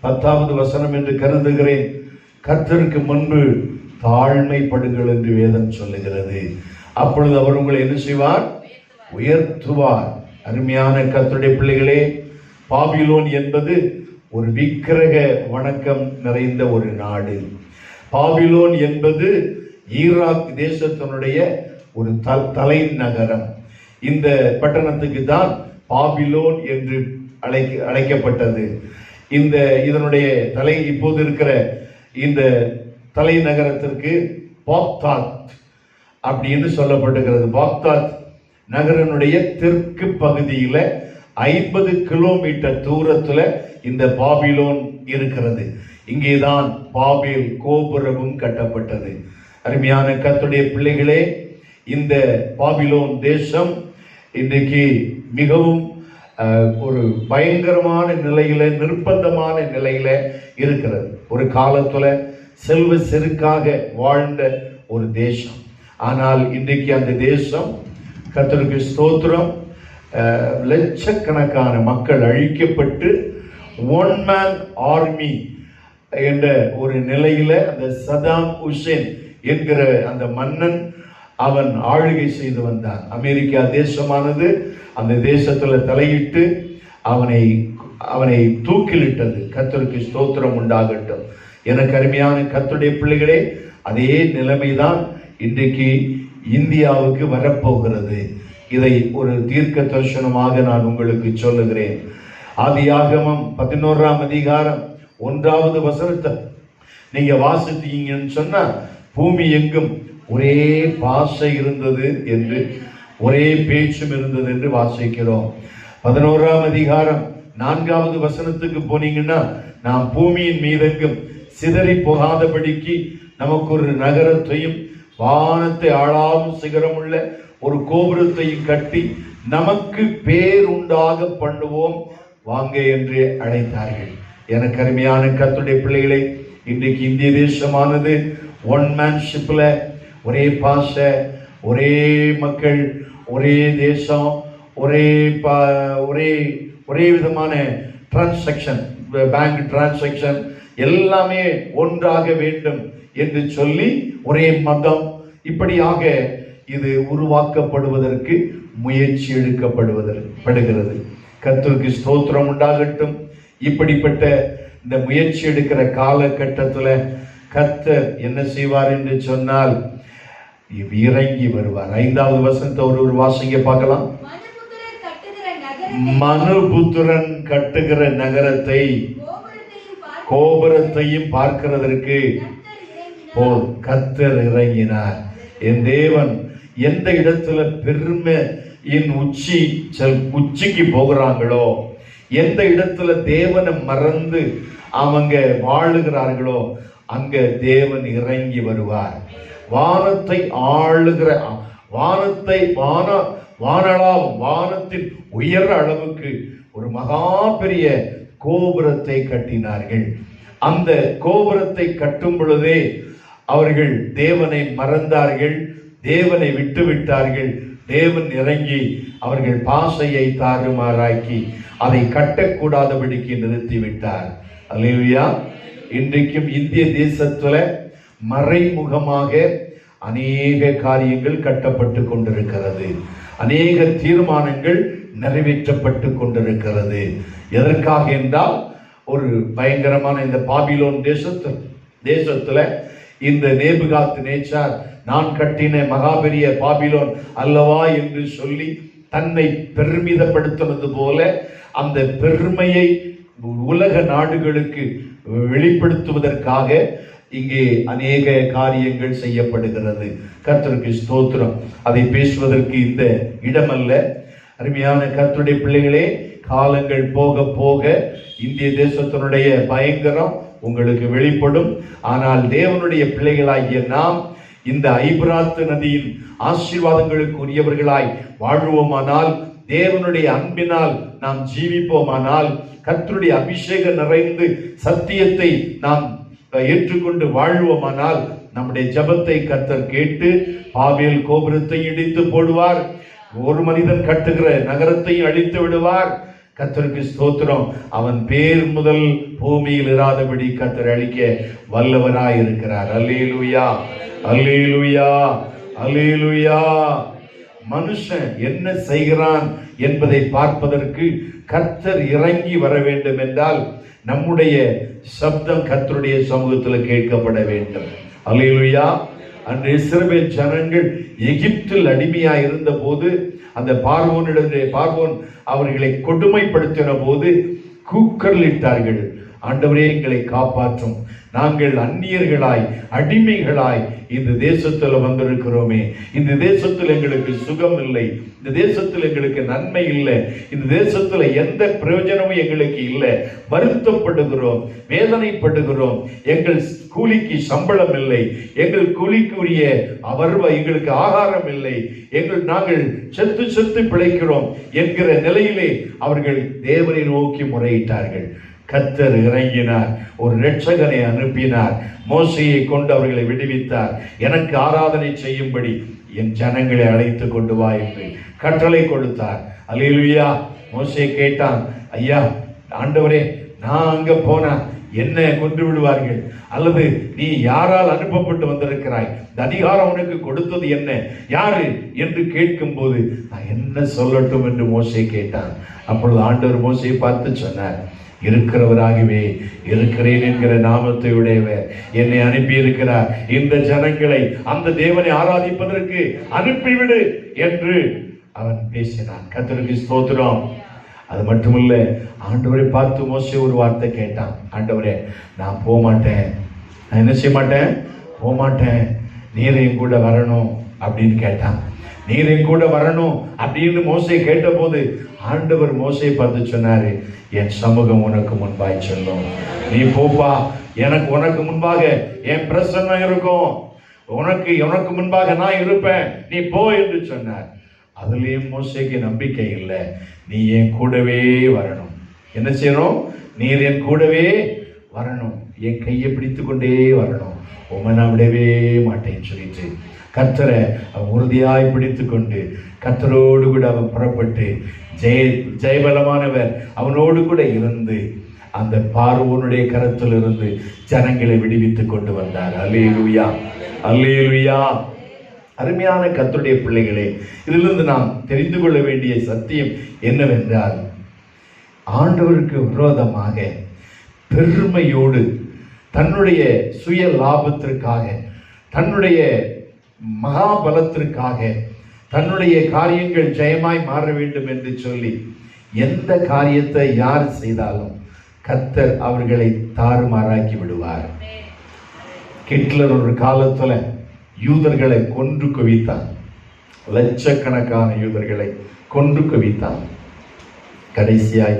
10வது வசனம் என்று கருதுகிறேன். கர்த்தருக்கு முன்பு தாழ்மைப்படுங்கள் என்று வேதம் சொல்லுகிறது. அப்பொழுது அவர் உங்களை என்ன செய்வார்? உயர்த்துவார். அருமையான கர்த்தருடைய பிள்ளைகளே, பாபிலோன் என்பது ஒரு விக்கிரக வணக்கம் நிறைந்த ஒரு நாடு. பாபிலோன் என்பது ஈராக் தேசத்தினுடைய ஒரு தலைநகரம். இந்த பட்டணத்துக்கு தான் பாபிலோன் என்று அழைக்கப்பட்டது. இதனுடைய இப்போது இருக்கிற இந்த தலைநகரத்திற்கு பாக்தாத் அப்படின்னு சொல்லப்பட்டிருக்கிறது. பாக்தாத் நகரனுடைய தெற்கு பகுதியில 50 கிலோமீட்டர் தூரத்துல இந்த பாபிலோன் இருக்கிறது. இங்கேதான் பாபில் கோபுரமும் கட்டப்பட்டது. அருமையான கர்த்தருடைய பிள்ளைகளே, இந்த பாபிலோன் தேசம் இன்றைக்கு மிகவும் ஒரு பயங்கரமான நிலையில, நிர்பந்தமான நிலையில இருக்கிறது. ஒரு காலத்துல செல்வ செருக்காக வாழ்ந்த ஒரு தேசம். ஆனால் இன்றைக்கு அந்த தேசம், கர்த்தருக்கு ஸ்தோத்திரம், லட்சக்கணக்கான மக்கள் அழிக்கப்பட்டு ஒன் மேன் ஆர்மி என்ற ஒரு நிலையில அந்த சதாம் ஹுசேன் என்கிற அந்த மன்னன் அவன் ஆளுகை செய்து வந்தான். அமெரிக்கா தேசமானது அந்த தேசத்துல தலையிட்டு அவனை தூக்கிலிட்டது. கர்த்தருக்கு ஸ்தோத்திரம் உண்டாகட்டும். எனக்கு அருமையான கர்த்தருடைய பிள்ளைகளே, அதே நிலைமைதான் இன்றைக்கு இந்தியாவுக்கு வரப்போகிறது. இதை ஒரு தீர்க்க தரிசனமாக நான் உங்களுக்கு சொல்லுகிறேன். ஆதியாகமம் 11ஆம் அதிகாரம் 1வது வசனத்தை நீங்க வாசித்தீங்கன்னு சொன்னா, பூமி எங்கும் ஒரே பாஷை இருந்தது என்று, ஒரே பேச்சும் இருந்தது என்று வாசிக்கிறோம். 11ஆம் அதிகாரம் 4வது வசனத்துக்கு போனீங்கன்னா, நாம் பூமியின் மீதெங்கும் சிதறி போகாதபடிக்கு நமக்கு ஒரு நகரத்தையும் வானத்தை ஆளாவும் சிகரமுள்ள ஒரு கோபுரத்தையும் கட்டி நமக்கு பேருண்டாக பண்ணுவோம் வாங்க என்று அழைத்தார்கள். எனக்கு அருமையான கர்த்தருடைய பிள்ளைகளை, இன்றைக்கு இந்திய தேசமானது ஒன் மேன்ஷிப்ல, ஒரே பாஷை, ஒரே மக்கள், ஒரே தேசம், ஒரே ஒரே விதமான டிரான்சாக்ஷன், பேங்க் டிரான்சாக்ஷன் எல்லாமே ஒன்றாக வேண்டும் என்று சொல்லி ஒரே மதம், இப்படியாக இது உருவாக்கப்படுவதற்கு முயற்சி எடுக்கப்படுகிறது. கர்த்தருக்கு ஸ்தோத்திரம் உண்டாகட்டும். இப்படிப்பட்ட இந்த முயற்சி எடுக்கிற காலகட்டத்தில் கர்த்தர் என்ன செய்வார் என்று சொன்னால், இறங்கி வருவார். 5வது வசனத்தை ஒரு வாசிங்க பார்க்கலாம். மனுபுத்திரன் கட்டுகிற நகரத்தை கோபுரத்தையும் பார்க்கிறதற்கு போல் கர்த்தர் இறங்கினார். என் தேவன் எந்த இடத்துல பெருமையின் உச்சிக்கு போகிறாங்களோ, எந்த இடத்துல தேவனை மறந்து அவங்க வாழுகிறார்களோ, அங்க தேவன் இறங்கி வருவார். வானத்தை ஆளுகிற வானத்தின் உயர அளவுக்கு ஒரு மகா பெரிய கோபுரத்தை கட்டினார்கள். அந்த கோபுரத்தை கட்டும் பொழுதே அவர்கள் தேவனை மறந்தார்கள், தேவனை விட்டு விட்டார்கள். தேவன் இறங்கி அவர்கள் பாசையை தாறுமாறாக்கி அதை கட்டக்கூடாதபடிக்கு நிறுத்திவிட்டார். அல்லேலூயா. இன்றைக்கும் இந்திய தேசத்துல மறைமுகமாக அநேக காரியங்கள் கட்டப்பட்டு கொண்டிருக்கிறது, அநேக தீர்மானங்கள் நிறைவேற்றப்பட்டு கொண்டிருக்கிறது. எதற்காக என்றால், ஒரு பயங்கரமான இந்த பாபிலோன் தேசத்துல இந்த நேபுகாத் நேச்சார் நான் கட்டின மகாபெரிய பாபிலோன் அல்லவா என்று சொல்லி தன்னை பெருமிதப்படுத்தினது போல அந்த பெருமையை உலக நாடுகளுக்கு வெளிப்படுத்துவதற்காக இங்கே அநேக காரியங்கள் செய்யப்படுகிறது. கர்த்தருக்கு ஸ்தோத்திரம். அதை பேசுவதற்கு இந்த இடமல்ல. அருமையான கர்த்தருடைய பிள்ளைகளே, காலங்கள் போக போக இந்திய தேசத்தினுடைய பயங்கரம் உங்களுக்கு வெளிப்படும். ஆனால் தேவனுடைய பிள்ளைகளாகிய நாம் இந்த ஐபிராத்து நதியின் ஆசீர்வாதங்களுக்கு உரியவர்களாய் வாழ்வோமானால், தேவனுடைய அன்பினால் நாம் ஜீவிப்போமானால், கர்த்தருடைய அபிஷேகம் நிறைந்து சத்தியத்தை நாம் ஏற்றுக்கொண்டு வாழ்வோமானால், நம்முடைய ஜெபத்தை கர்த்தர் கேட்டு பாபேல் கோபுரத்தை இடித்து போடுவார், ஒரு மனிதன் கட்டுகிற நகரத்தையும் அழித்து விடுவார். கர்த்தருக்கு ஸ்தோத்திரம். அவன் பேர் முதல் பூமியில் இராதபடி கர்த்தர் அழிக்க வல்லவராய் இருக்கிறார். அல்லேலூயா, அல்லேலூயா, அல்லேலூயா. மனுஷன் என்ன செய்கிறான் என்பதை பார்ப்பதற்கு கர்த்தர் இறங்கி வர வேண்டும் என்றால் நம்முடைய சப்தம் கர்த்தருடைய சமூகத்தில் கேட்கப்பட வேண்டும். அல்லேலூயா. அன்று இஸ்ரவேல் ஜனங்கள் எகிப்தில் அடிமையாய் இருந்த போது அந்த பார்வோன் அவர்களை கொடுமைப்படுத்தின போது கூக்கலிட்டார்கள், ஆண்டவரே எங்களை காப்பாற்றும், நாங்கள் அந்நியர்களாய் அடிமைகளாய் இந்த தேசத்துல வந்திருக்கிறோமே, இந்த தேசத்தில் எங்களுக்கு சுகம் இல்லை, இந்த தேசத்தில் எங்களுக்கு நன்மை இல்லை, இந்த தேசத்துல எந்த பிரயோஜனமும் எங்களுக்கு இல்லை, வருத்தப்படுகிறோம், வேதனைப்படுகிறோம், எங்கள் கூலிக்கு சம்பளம் இல்லை, எங்கள் கூலிக்குரிய எங்களுக்கு ஆகாரம் இல்லை, நாங்கள் செத்து பிழைக்கிறோம் என்கிற நிலையிலே அவர்கள் தேவனை நோக்கி முறையிட்டார்கள். கர்த்தர் இறங்கினார், ஒரு இரட்சகனை அனுப்பினார், மோசையை கொண்டு அவர்களை விடுவித்தார். எனக்கு ஆராதனை செய்யும்படி என் ஜனங்களை அழைத்து கொண்டு வா என்று கட்டளை கொடுத்தார். அல்லேலூயா. மோசே கேட்டான், ஐயா ஆண்டவரே, நான் அங்க போனா என்ன கொண்டு விடுவார்கள், அல்லது நீ யாரால் அனுப்பப்பட்டு வந்திருக்கிறாய், இந்த அதிகாரம் உனக்கு கொடுத்தது என்ன, யாரு என்று கேட்கும் போது நான் என்ன சொல்லட்டும் என்று மோசே கேட்டான். அப்பொழுது ஆண்டவர் மோசையை பார்த்து சொன்னார், இருக்கிறவராகவே இருக்கிறேன் என்கிற நாமத்தை உடையவர் என்னை அனுப்பி இருக்கிறார். இந்த ஜனங்களை அந்த தேவனை ஆராதிப்பதற்கு அனுப்பிவிடு என்று அவன் பேசினான். கர்த்தருக்கு ஸ்தோத்திரம். அது மட்டுமல்ல, ஆண்டவரை பார்த்து மோசே ஒரு வார்த்தை கேட்டான். ஆண்டவரே, நான் போக மாட்டேன், நான் என்ன செய்ய மாட்டேன், போக மாட்டேன், நீர் என் கூட வரணும் அப்படின்னு கேட்டான். நீர் என் கூட வரணும் அப்படின்னு மோசே கேட்ட போது ஆண்டவர் மோசையை பார்த்து சொன்னாரு, என் சமூகம் உனக்கு முன்பாய் சொல்லும், நீ போப்பா, உனக்கு முன்பாக என் பிரசன்னம் இருக்கும், உனக்கு முன்பாக நான் இருப்பேன், நீ போ என்று சொன்னார். அதுலயும் மோசேக்கு நம்பிக்கை இல்லை. நீ என் கூடவே வரணும். என்ன செய்யணும்? நீர் என் கூடவே வரணும், என் கையை பிடித்து கொண்டே வரணும், உம்மை நான் விடவே மாட்டேன்னு சொல்லிட்டு கர்த்தரை அவன் உறுதியாய் பிடித்து கொண்டு கர்த்தரோடு கூட அவன் புறப்பட்டு ஜெயபலமானவர் அவனோடு கூட இருந்து அந்த பார்வோனுடைய கரத்தில் இருந்து ஜனங்களை விடுவித்துக் கொண்டு வந்தார். அல்லேலூயா, அல்லேலூயா. அருமையான கர்த்தருடைய பிள்ளைகளே, இதிலிருந்து நாம் தெரிந்து கொள்ள வேண்டிய சத்தியம் என்னவென்றால், ஆண்டவருக்கு விரோதமாக பெருமையோடு தன்னுடைய சுய லாபத்திற்காக, தன்னுடைய மகாபலத்திற்காக, தன்னுடைய காரியங்கள் ஜெயமாய் மாற வேண்டும் என்று சொல்லி எந்த காரியத்தை யார் செய்தாலும் கர்த்தர் அவர்களை தாறுமாறாக்கி விடுவார். ஹிட்லர் ஒரு காலத்துல யூதர்களை கொன்று குவித்தான். லட்சக்கணக்கான யூதர்களை கொன்று குவித்தான். கடைசியாய்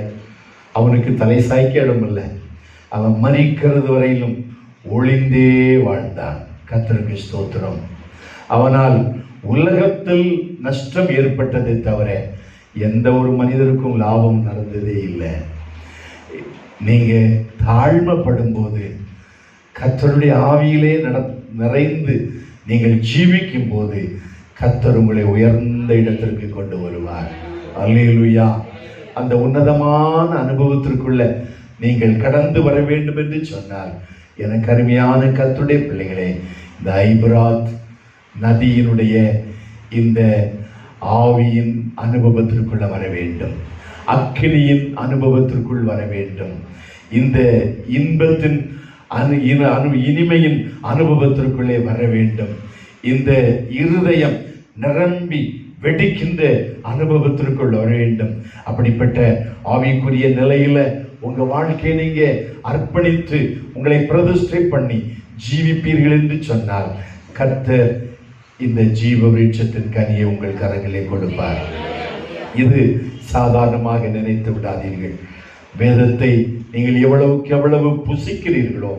அவனுக்கு தலை சாய்க்க இடமில்லை, அவன் மரிக்கிறது வரையிலும் ஒளிந்தே வாழ்ந்தான். கர்த்தருக்கு ஸ்தோத்திரம். அவனால் உலகத்தில் நஷ்டம் ஏற்பட்டதை தவிர எந்த ஒரு மனிதருக்கும் லாபம் நடந்ததே இல்லை. நீங்க தாழ்மைப்படும் போது, கர்த்தருடைய ஆவியிலே நிறைந்து நீங்கள் ஜீவிக்கும் போது கர்த்தர் உங்களை உயர்ந்த இடத்திற்கு கொண்டு வருவார். அல்லேலூயா. அந்த உன்னதமான அனுபவத்திற்குள்ள நீங்கள் கடந்து வர வேண்டும் என்று சொன்னார். எனக்கு அருமையான கர்த்தருடைய பிள்ளைகளே, இந்த ஐபிராத் நதியினுடைய இந்த ஆவியின் அனுபவத்திற்குள்ள வர வேண்டும், அக்கினியின் அனுபவத்திற்குள் வர வேண்டும், இந்த இன்பத்தின் இனிமையின் அனுபவத்திற்குள்ளே வர வேண்டும், இந்த இருதயம் நிரம்பி வெடிக்கின்ற அனுபவத்திற்குள் வர வேண்டும். அப்படிப்பட்ட ஆவிக்குரிய நிலையில உங்க வாழ்க்கையை நீங்க அர்ப்பணித்து உங்களை பிரதிஷ்டை பண்ணி ஜீவிப்பீர்கள் என்று சொன்னால் கர்த்தர் இந்த ஜீவ விருட்சத்தின் கனியை உங்கள் கரங்களே கொடுப்பார். இது சாதாரணமாக நினைத்து விடாதீர்கள். வேதத்தை நீங்கள் எவ்வளவுக்கு எவ்வளவு புசிக்கிறீர்களோ,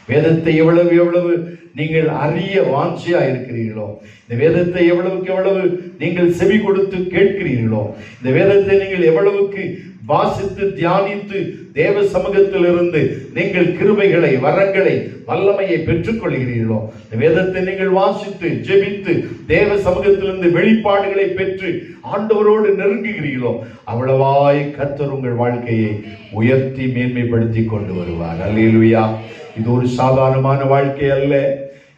வேதத்தை எவ்வளவு நீங்கள் அறிய வாஞ்சியா இருக்கிறீர்களோ, இந்த வேதத்தை எவ்வளவுக்கு எவ்வளவு நீங்கள் செவி கொடுத்து கேட்கிறீர்களோ, இந்த வேதத்தை நீங்கள் எவ்வளவுக்கு வாசித்து தியானித்து தேவ சமூகத்தில் இருந்து நீங்கள் கிருபைகளை, வரங்களை, வல்லமையை பெற்றுக் கொள்கிறீர்களோ, இந்த வேதத்தை நீங்கள் வாசித்து ஜெபித்து தேவ சமூகத்திலிருந்து வெளிப்பாடுகளை பெற்று ஆண்டவரோடு நெருங்குகிறீர்களோ, அவ்வளவாய் கர்த்தர் உங்கள் வாழ்க்கையை உயர்த்தி மேன்மைப்படுத்தி கொண்டு வருவார். அல்லேலூயா. இது ஒரு சாதாரணமான வாழ்க்கை அல்ல,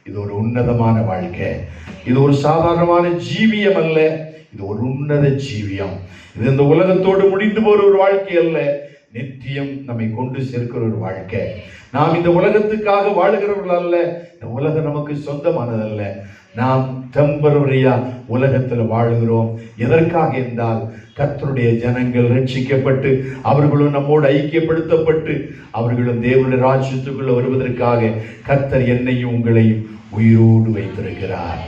இது ஒரு உன்னதமான வாழ்க்கை. இது ஒரு சாதாரணமான ஜீவியம் அல்ல, இது ஒரு உன்னத ஜீவியம். இது இந்த உலகத்தோடு முடிந்து போற ஒரு வாழ்க்கை அல்ல, நித்தியம் நம்மை கொண்டு சேர்க்கிற ஒரு வாழ்க்கை. நாம் இந்த உலகத்துக்காக வாழுகிறவர்கள் அல்ல, இந்த உலகம் நமக்கு சொந்தமானதல்ல. நாம் டெம்பரரியா உலகத்தில் வாழுகிறோம். எதற்காக என்றால் கர்த்தருடைய ஜனங்கள் ரட்சிக்கப்பட்டு அவர்களும் நம்மோடு ஐக்கியப்படுத்தப்பட்டு அவர்களும் தேவனுடைய ராஜ்யத்துக்குள்ள வருவதற்காக கர்த்தர் என்னையும் உங்களையும் உயிரோடு வைத்திருக்கிறார்.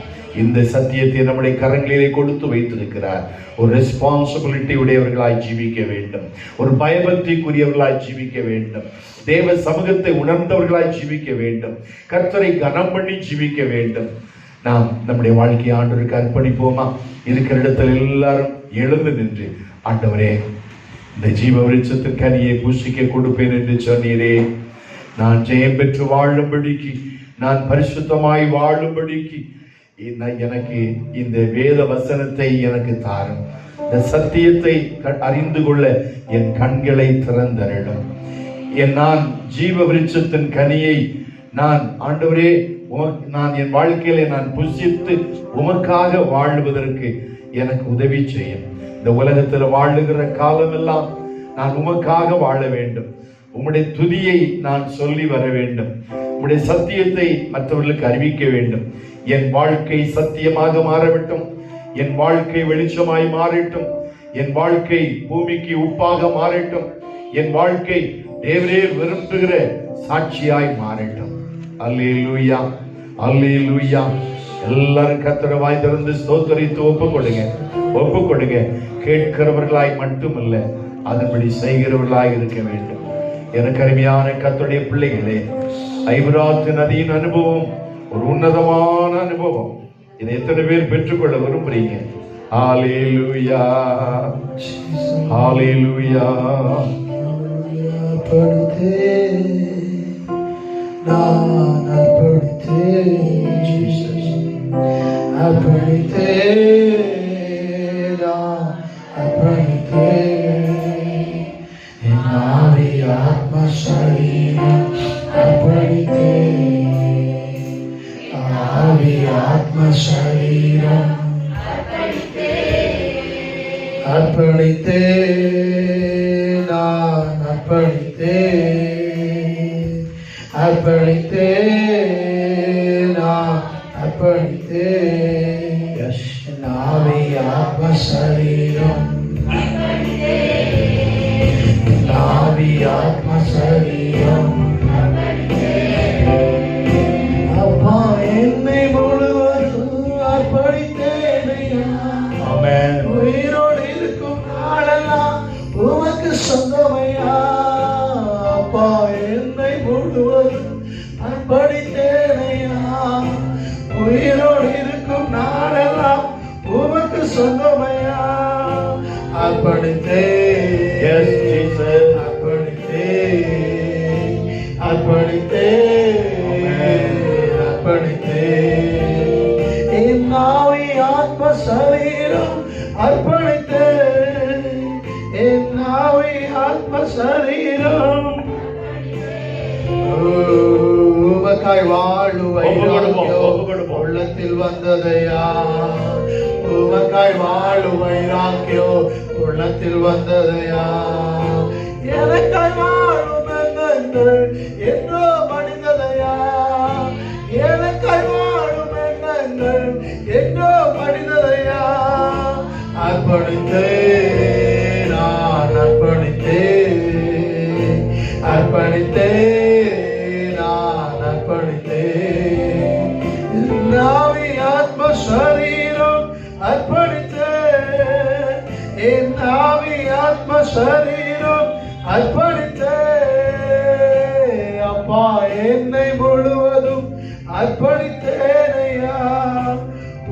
இந்த சத்தியத்தை நம்முடைய கரங்களிலே கொடுத்து வைத்திருக்கிறார். ஒரு ரெஸ்பான்சிபிலிட்டி உடையவர்களாய் ஜீவிக்க வேண்டும், ஒரு பயபக்திக்குரியவர்களாய் ஜீவிக்க வேண்டும், தேவ சமூகத்தை உணர்ந்தவர்களாய் ஜீவிக்க வேண்டும், கர்த்தரை கனம் பண்ணி ஜீவிக்க வேண்டும். நாம் நம்முடைய வாழ்க்கையை ஆண்டவருக்கு அர்ப்பணிப்போமா? இருக்கிற இடத்துல எல்லாரும் எழுந்து நின்று, ஆண்டவரே, இந்த ஜீவ விருட்சத்தின் கனியை புசிக்க கொடுப்பேன் என்று சொன்னீரே, நான் ஜெயம் பெற்று வாழும்படிக்கு, நான் பரிசுத்தமாய் வாழும்படிக்கு எனக்கு இந்த வேத வசனத்தை எனக்கு தாரும், இந்த சத்தியத்தை அறிந்து கொள்ள என் கண்களை திறந்தருளும். நான் ஜீவ விருட்சத்தின் கனியை நான் ஆண்டவரே நான் என் வாழ்க்கையில நான் புசித்து உமக்காக வாழ்வதற்கு எனக்கு உதவி செய்யும். இந்த உலகத்தில் வாழுகிற காலமெல்லாம் நான் உமக்காக வாழ வேண்டும். உம்முடைய துதியை நான் சொல்லி வர வேண்டும். உம்முடைய சத்தியத்தை மற்றவர்களுக்கு அறிவிக்க வேண்டும். என் வாழ்க்கை சத்தியமாக மாறவிட்டும். என் வாழ்க்கை வெளிச்சமாய் மாறட்டும். என் வாழ்க்கை பூமிக்கு உப்பாக மாறட்டும். என் வாழ்க்கை தேவரே விரும்புகிற சாட்சியாய் மாறட்டும். அல்லேலூயா, அல்லேலூயா. எல்லாரும் கர்த்தரை வாய் திறந்து ஸ்தோத்திரித்து ஒப்பு கொடுங்க. கேட்கிறவர்களாய் மட்டுமல்ல, அதன்படி செய்கிறவர்களாய் இருக்க வேண்டும். எனக்கு அருமையான கர்த்தருடைய பிள்ளைகளே, ஐபிராத்து நதியின் அனுபவம் ஒரு உன்னதமான அனுபவம். இதை எத்தனை பேர் பெற்றுக்கொள்ள விரும்புறீங்க? ஹalleluya, ஹalleluya. நான் உள்ளத்தில் வந்ததையா, உமக்காய் வாழு வைராக்கியோ உள்ளத்தில் வந்ததையா, எனக்காய் வாழும் எண்ணங்கள் என்றோ மனிததையா, எனக்காய் வாழும் எண்ணங்கள் என்றோ மனிததையா, அர்ப்பணித்தே நான் அர்ப்பணித்தே நான் அர்ப்பணித்தே நாவி ஆத்ம சரீரம் அர்ப்பணித்தே, என் நாவி ஆத்ம சரீரம் அர்ப்பணித்தே, அப்பா என்னை முழுவதும் அர்ப்பணித்தேனையா,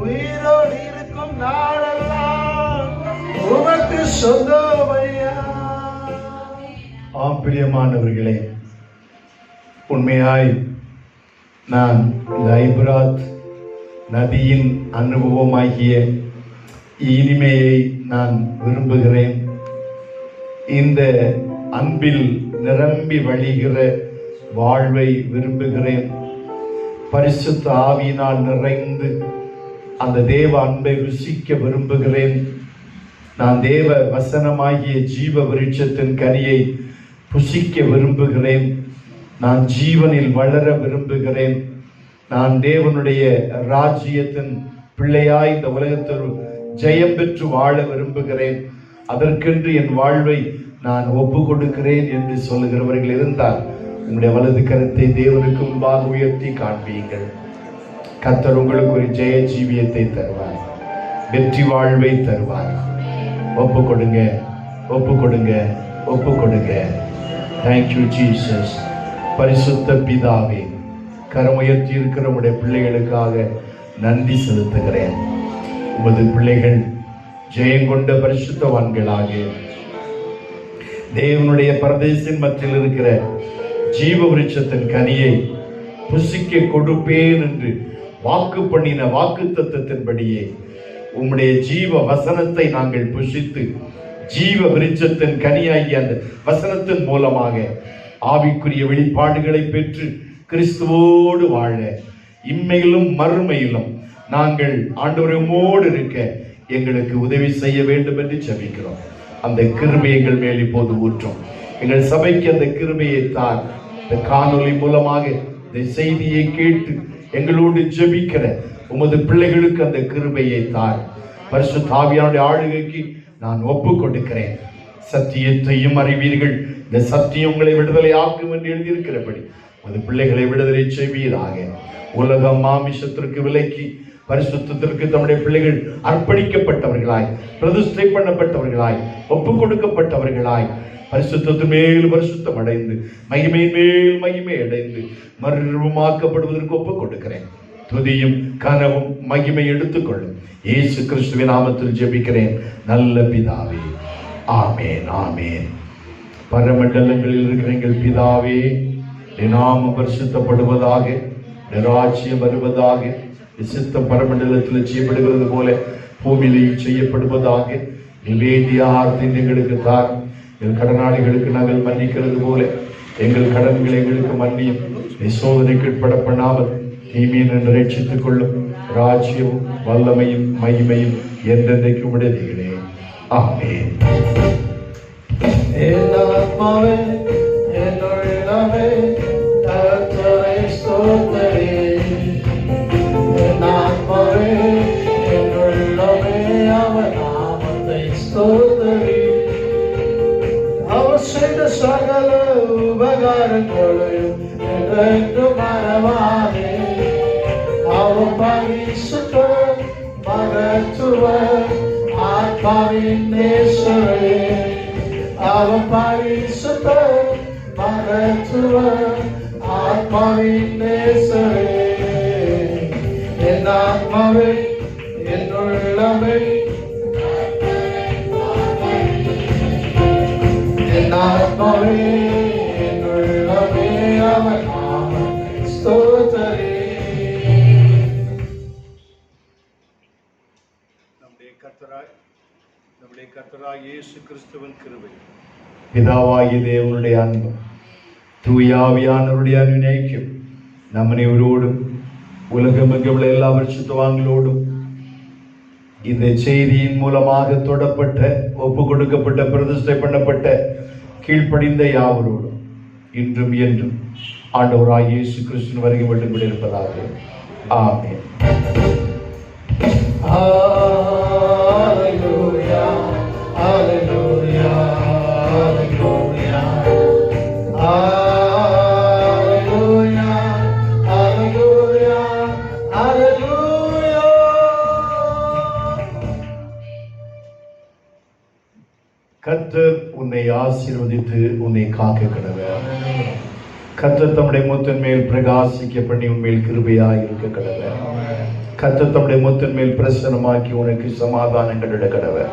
உயிரோடு இருக்கும் நாளெல்லாம் உமக்கு சொந்தமையா. ஆம் பிரியமானவர்களே, உண்மையாய் நான் இந்த ஐபிராத் நதியின் அனுபவமாகிய இனிமையை நான் விரும்புகிறேன். இந்த அன்பில் நிரம்பி வழிகிற வாழ்வை விரும்புகிறேன். பரிசுத்த ஆவியினால் நிறைந்து அந்த தேவ அன்பை ருசிக்க விரும்புகிறேன். நான் தேவ வசனமாகிய ஜீவ விருட்சத்தின் கனியை புசிக்க விரும்புகிறேன். நான் ஜீவனில் வளர விரும்புகிறேன். நான் தேவனுடைய ராஜ்யத்தின் பிள்ளையாய் இந்த உலகத்தில் ஜெயம் பெற்று வாழ விரும்புகிறேன். அதற்கென்று என் வாழ்வை நான் ஒப்பு கொடுக்கிறேன் என்று சொல்லுகிறவர்கள் இருந்தால் உங்களுடைய வலது கருத்தை தேவனுக்கு முன்பாக உயர்த்தி காண்பீங்கள். கர்த்தர் உங்களுக்கு ஒரு ஜெய ஜீவியத்தை தருவார், வெற்றி வாழ்வை தருவார். ஒப்பு கொடுங்க, ஒப்பு கொடுங்க, ஒப்பு கொடுங்க. Thank you Jesus. பரிசுத்த பிதாவே, கரமுயர்த்தி இருக்கிற உடைய பிள்ளைகளுக்காக நன்றி செலுத்துகிறேன். உமது பிள்ளைகள் ஜெயங்கொண்ட பரிசுத்தவான்களாக தேவனுடைய பரதேசின் மத்தியில் இருக்கிற ஜீவ விருட்சத்தின் கனியை புசிக்க கொடுப்பேன் என்று வாக்கு பண்ணின வாக்கு தத்தத்தின்படியே உம்முடைய ஜீவ வசனத்தை நாங்கள் புசித்து ஜீவ விருட்சத்தின் கனியாகிய அந்த வசனத்தின் மூலமாக ஆவிக்குரிய வெளிப்பாடுகளை பெற்று கிறிஸ்துவோடு வாழ இம்மையிலும் மறுமையிலும் நாங்கள் ஆண்டவரோடு இருக்க எங்களுக்கு உதவி செய்ய வேண்டும் என்று ஜெபிக்கிறோம். அந்த கிருபை எங்கள் மேல் இப்போது ஊற்றும். எங்கள் சபைக்கு அந்த கிருபையை தான். இந்த காணொலி மூலமாக இந்த செய்தியை கேட்டு எங்களோடு ஜெபிக்கிற உமது பிள்ளைகளுக்கு அந்த கிருபையை தான். பரிசுத்த ஆவியானுடைய ஆளுகைக்கு நான் ஒப்பு கொடுக்கிறேன். சத்தியத்தையும் அறிவீர்கள், இந்த சத்தியம் உங்களை விடுதலை ஆக்கும் என்று எழுதியிருக்கிறபடி உமது பிள்ளைகளை விடுதலை செய்வீராக. உலகம் மாமிசத்திற்கு விலக்கி பரிசுத்தத்திற்கு தம்முடைய பிள்ளைகள் அர்ப்பணிக்கப்பட்டவர்களாய், பிரதிஷ்டை பண்ணப்பட்டவர்களாய், ஒப்பு கொடுக்கப்பட்டவர்களாய், பரிசுத்தத்தின் மேல் பரிசுத்தம் அடைந்து மகிமையின் மேல் மகிமை அடைந்து மறுரூபமாக்கப்படுவதற்கு ஒப்பு கொடுக்கிறேன். துதியும் கனவும் மகிமை எடுத்துக்கொள்ளும் இயேசு கிறிஸ்துவின் நாமத்தில் ஜெபிக்கிறேன் நல்ல பிதாவே, ஆமேன், ஆமேன். பரமண்டலங்களில் இருக்கிற எங்கள் பிதாவே, நாமம் பரிசுத்தப்படுவதாக, ராஜ்யம் வருவதாக, சித்தம் பரமண்டலத்தில் செய்யப்படுகிறது போல பூமியிலேயும் செய்யப்படுவதாக. வேண்டிய ஆர்த்தி எங்களுக்கு தார். எங்கள் கடனாளிகளுக்கு நாங்கள் மன்னிக்கிறது போல எங்கள் கடன்களை எங்களுக்கு மன்னியும். சோதனைக்கு உட்பட பண்ணாமல் தீமையை ரட்சித்துக் கொள்ளும். ராஜ்யமும் வல்லமையும் மகிமையும் என்றென்றைக்கும் உடையதே. ஆமென். அவர் செய்த சகல உபகாரங்களையும் என்று மறவாதே. அவர் பரிசுத்த மகத்துவ ஆத்மாவின் நேசரே. அவர் பரிசுத்த மகத்துவ ஆத்மாவின் நேசரே. என் ஆத்மாவே, என் உள்ளமே, என் ஆத்மாவே, என் உள்ளமே அவர் நாமத்தை ஸ்தோத்திரி. நம்முடைய கர்த்தராய் இயேசு கிறிஸ்துவின் கிருபை, பிதாவாகிய தேவனுடைய அன்பு, தூய ஆவியானவருடைய அன்பினைக்கும் நம் அனைவரோடும் உலகமெங்கும் உள்ள எல்லா பரிசுத்தவான்களோடும் இந்த செய்தியின் மூலமாக தொடப்பட்ட, ஒப்பு கொடுக்கப்பட்ட, பிரதிஷ்டை பண்ணப்பட்ட, கீழ்ப்படிந்த யாவரோடும் இன்றும் என்றும் ஆண்டவராகிய இயேசு கிறிஸ்துவின் வருகை மட்டும் இருப்பதாக. ஆமென். Hallelujah, hallelujah, hallelujah, hallelujah, hallelujah, hallelujah. கர்த்தர் உன்னை ஆசீர்வதித்து உன்னை காக்க கடவர். கர்த்தர் தம்முடைய முகத்தின் மேல் பிரகாசிக்க பண்ணி உன்மேல் கிருபையாய் இருக்க கடவர். கர்த்தர் தம்முடைய முகத்தின் மேல் பிரசன்னமாக்கி உனக்கு சமாதானம் கட்டிட கடவர்.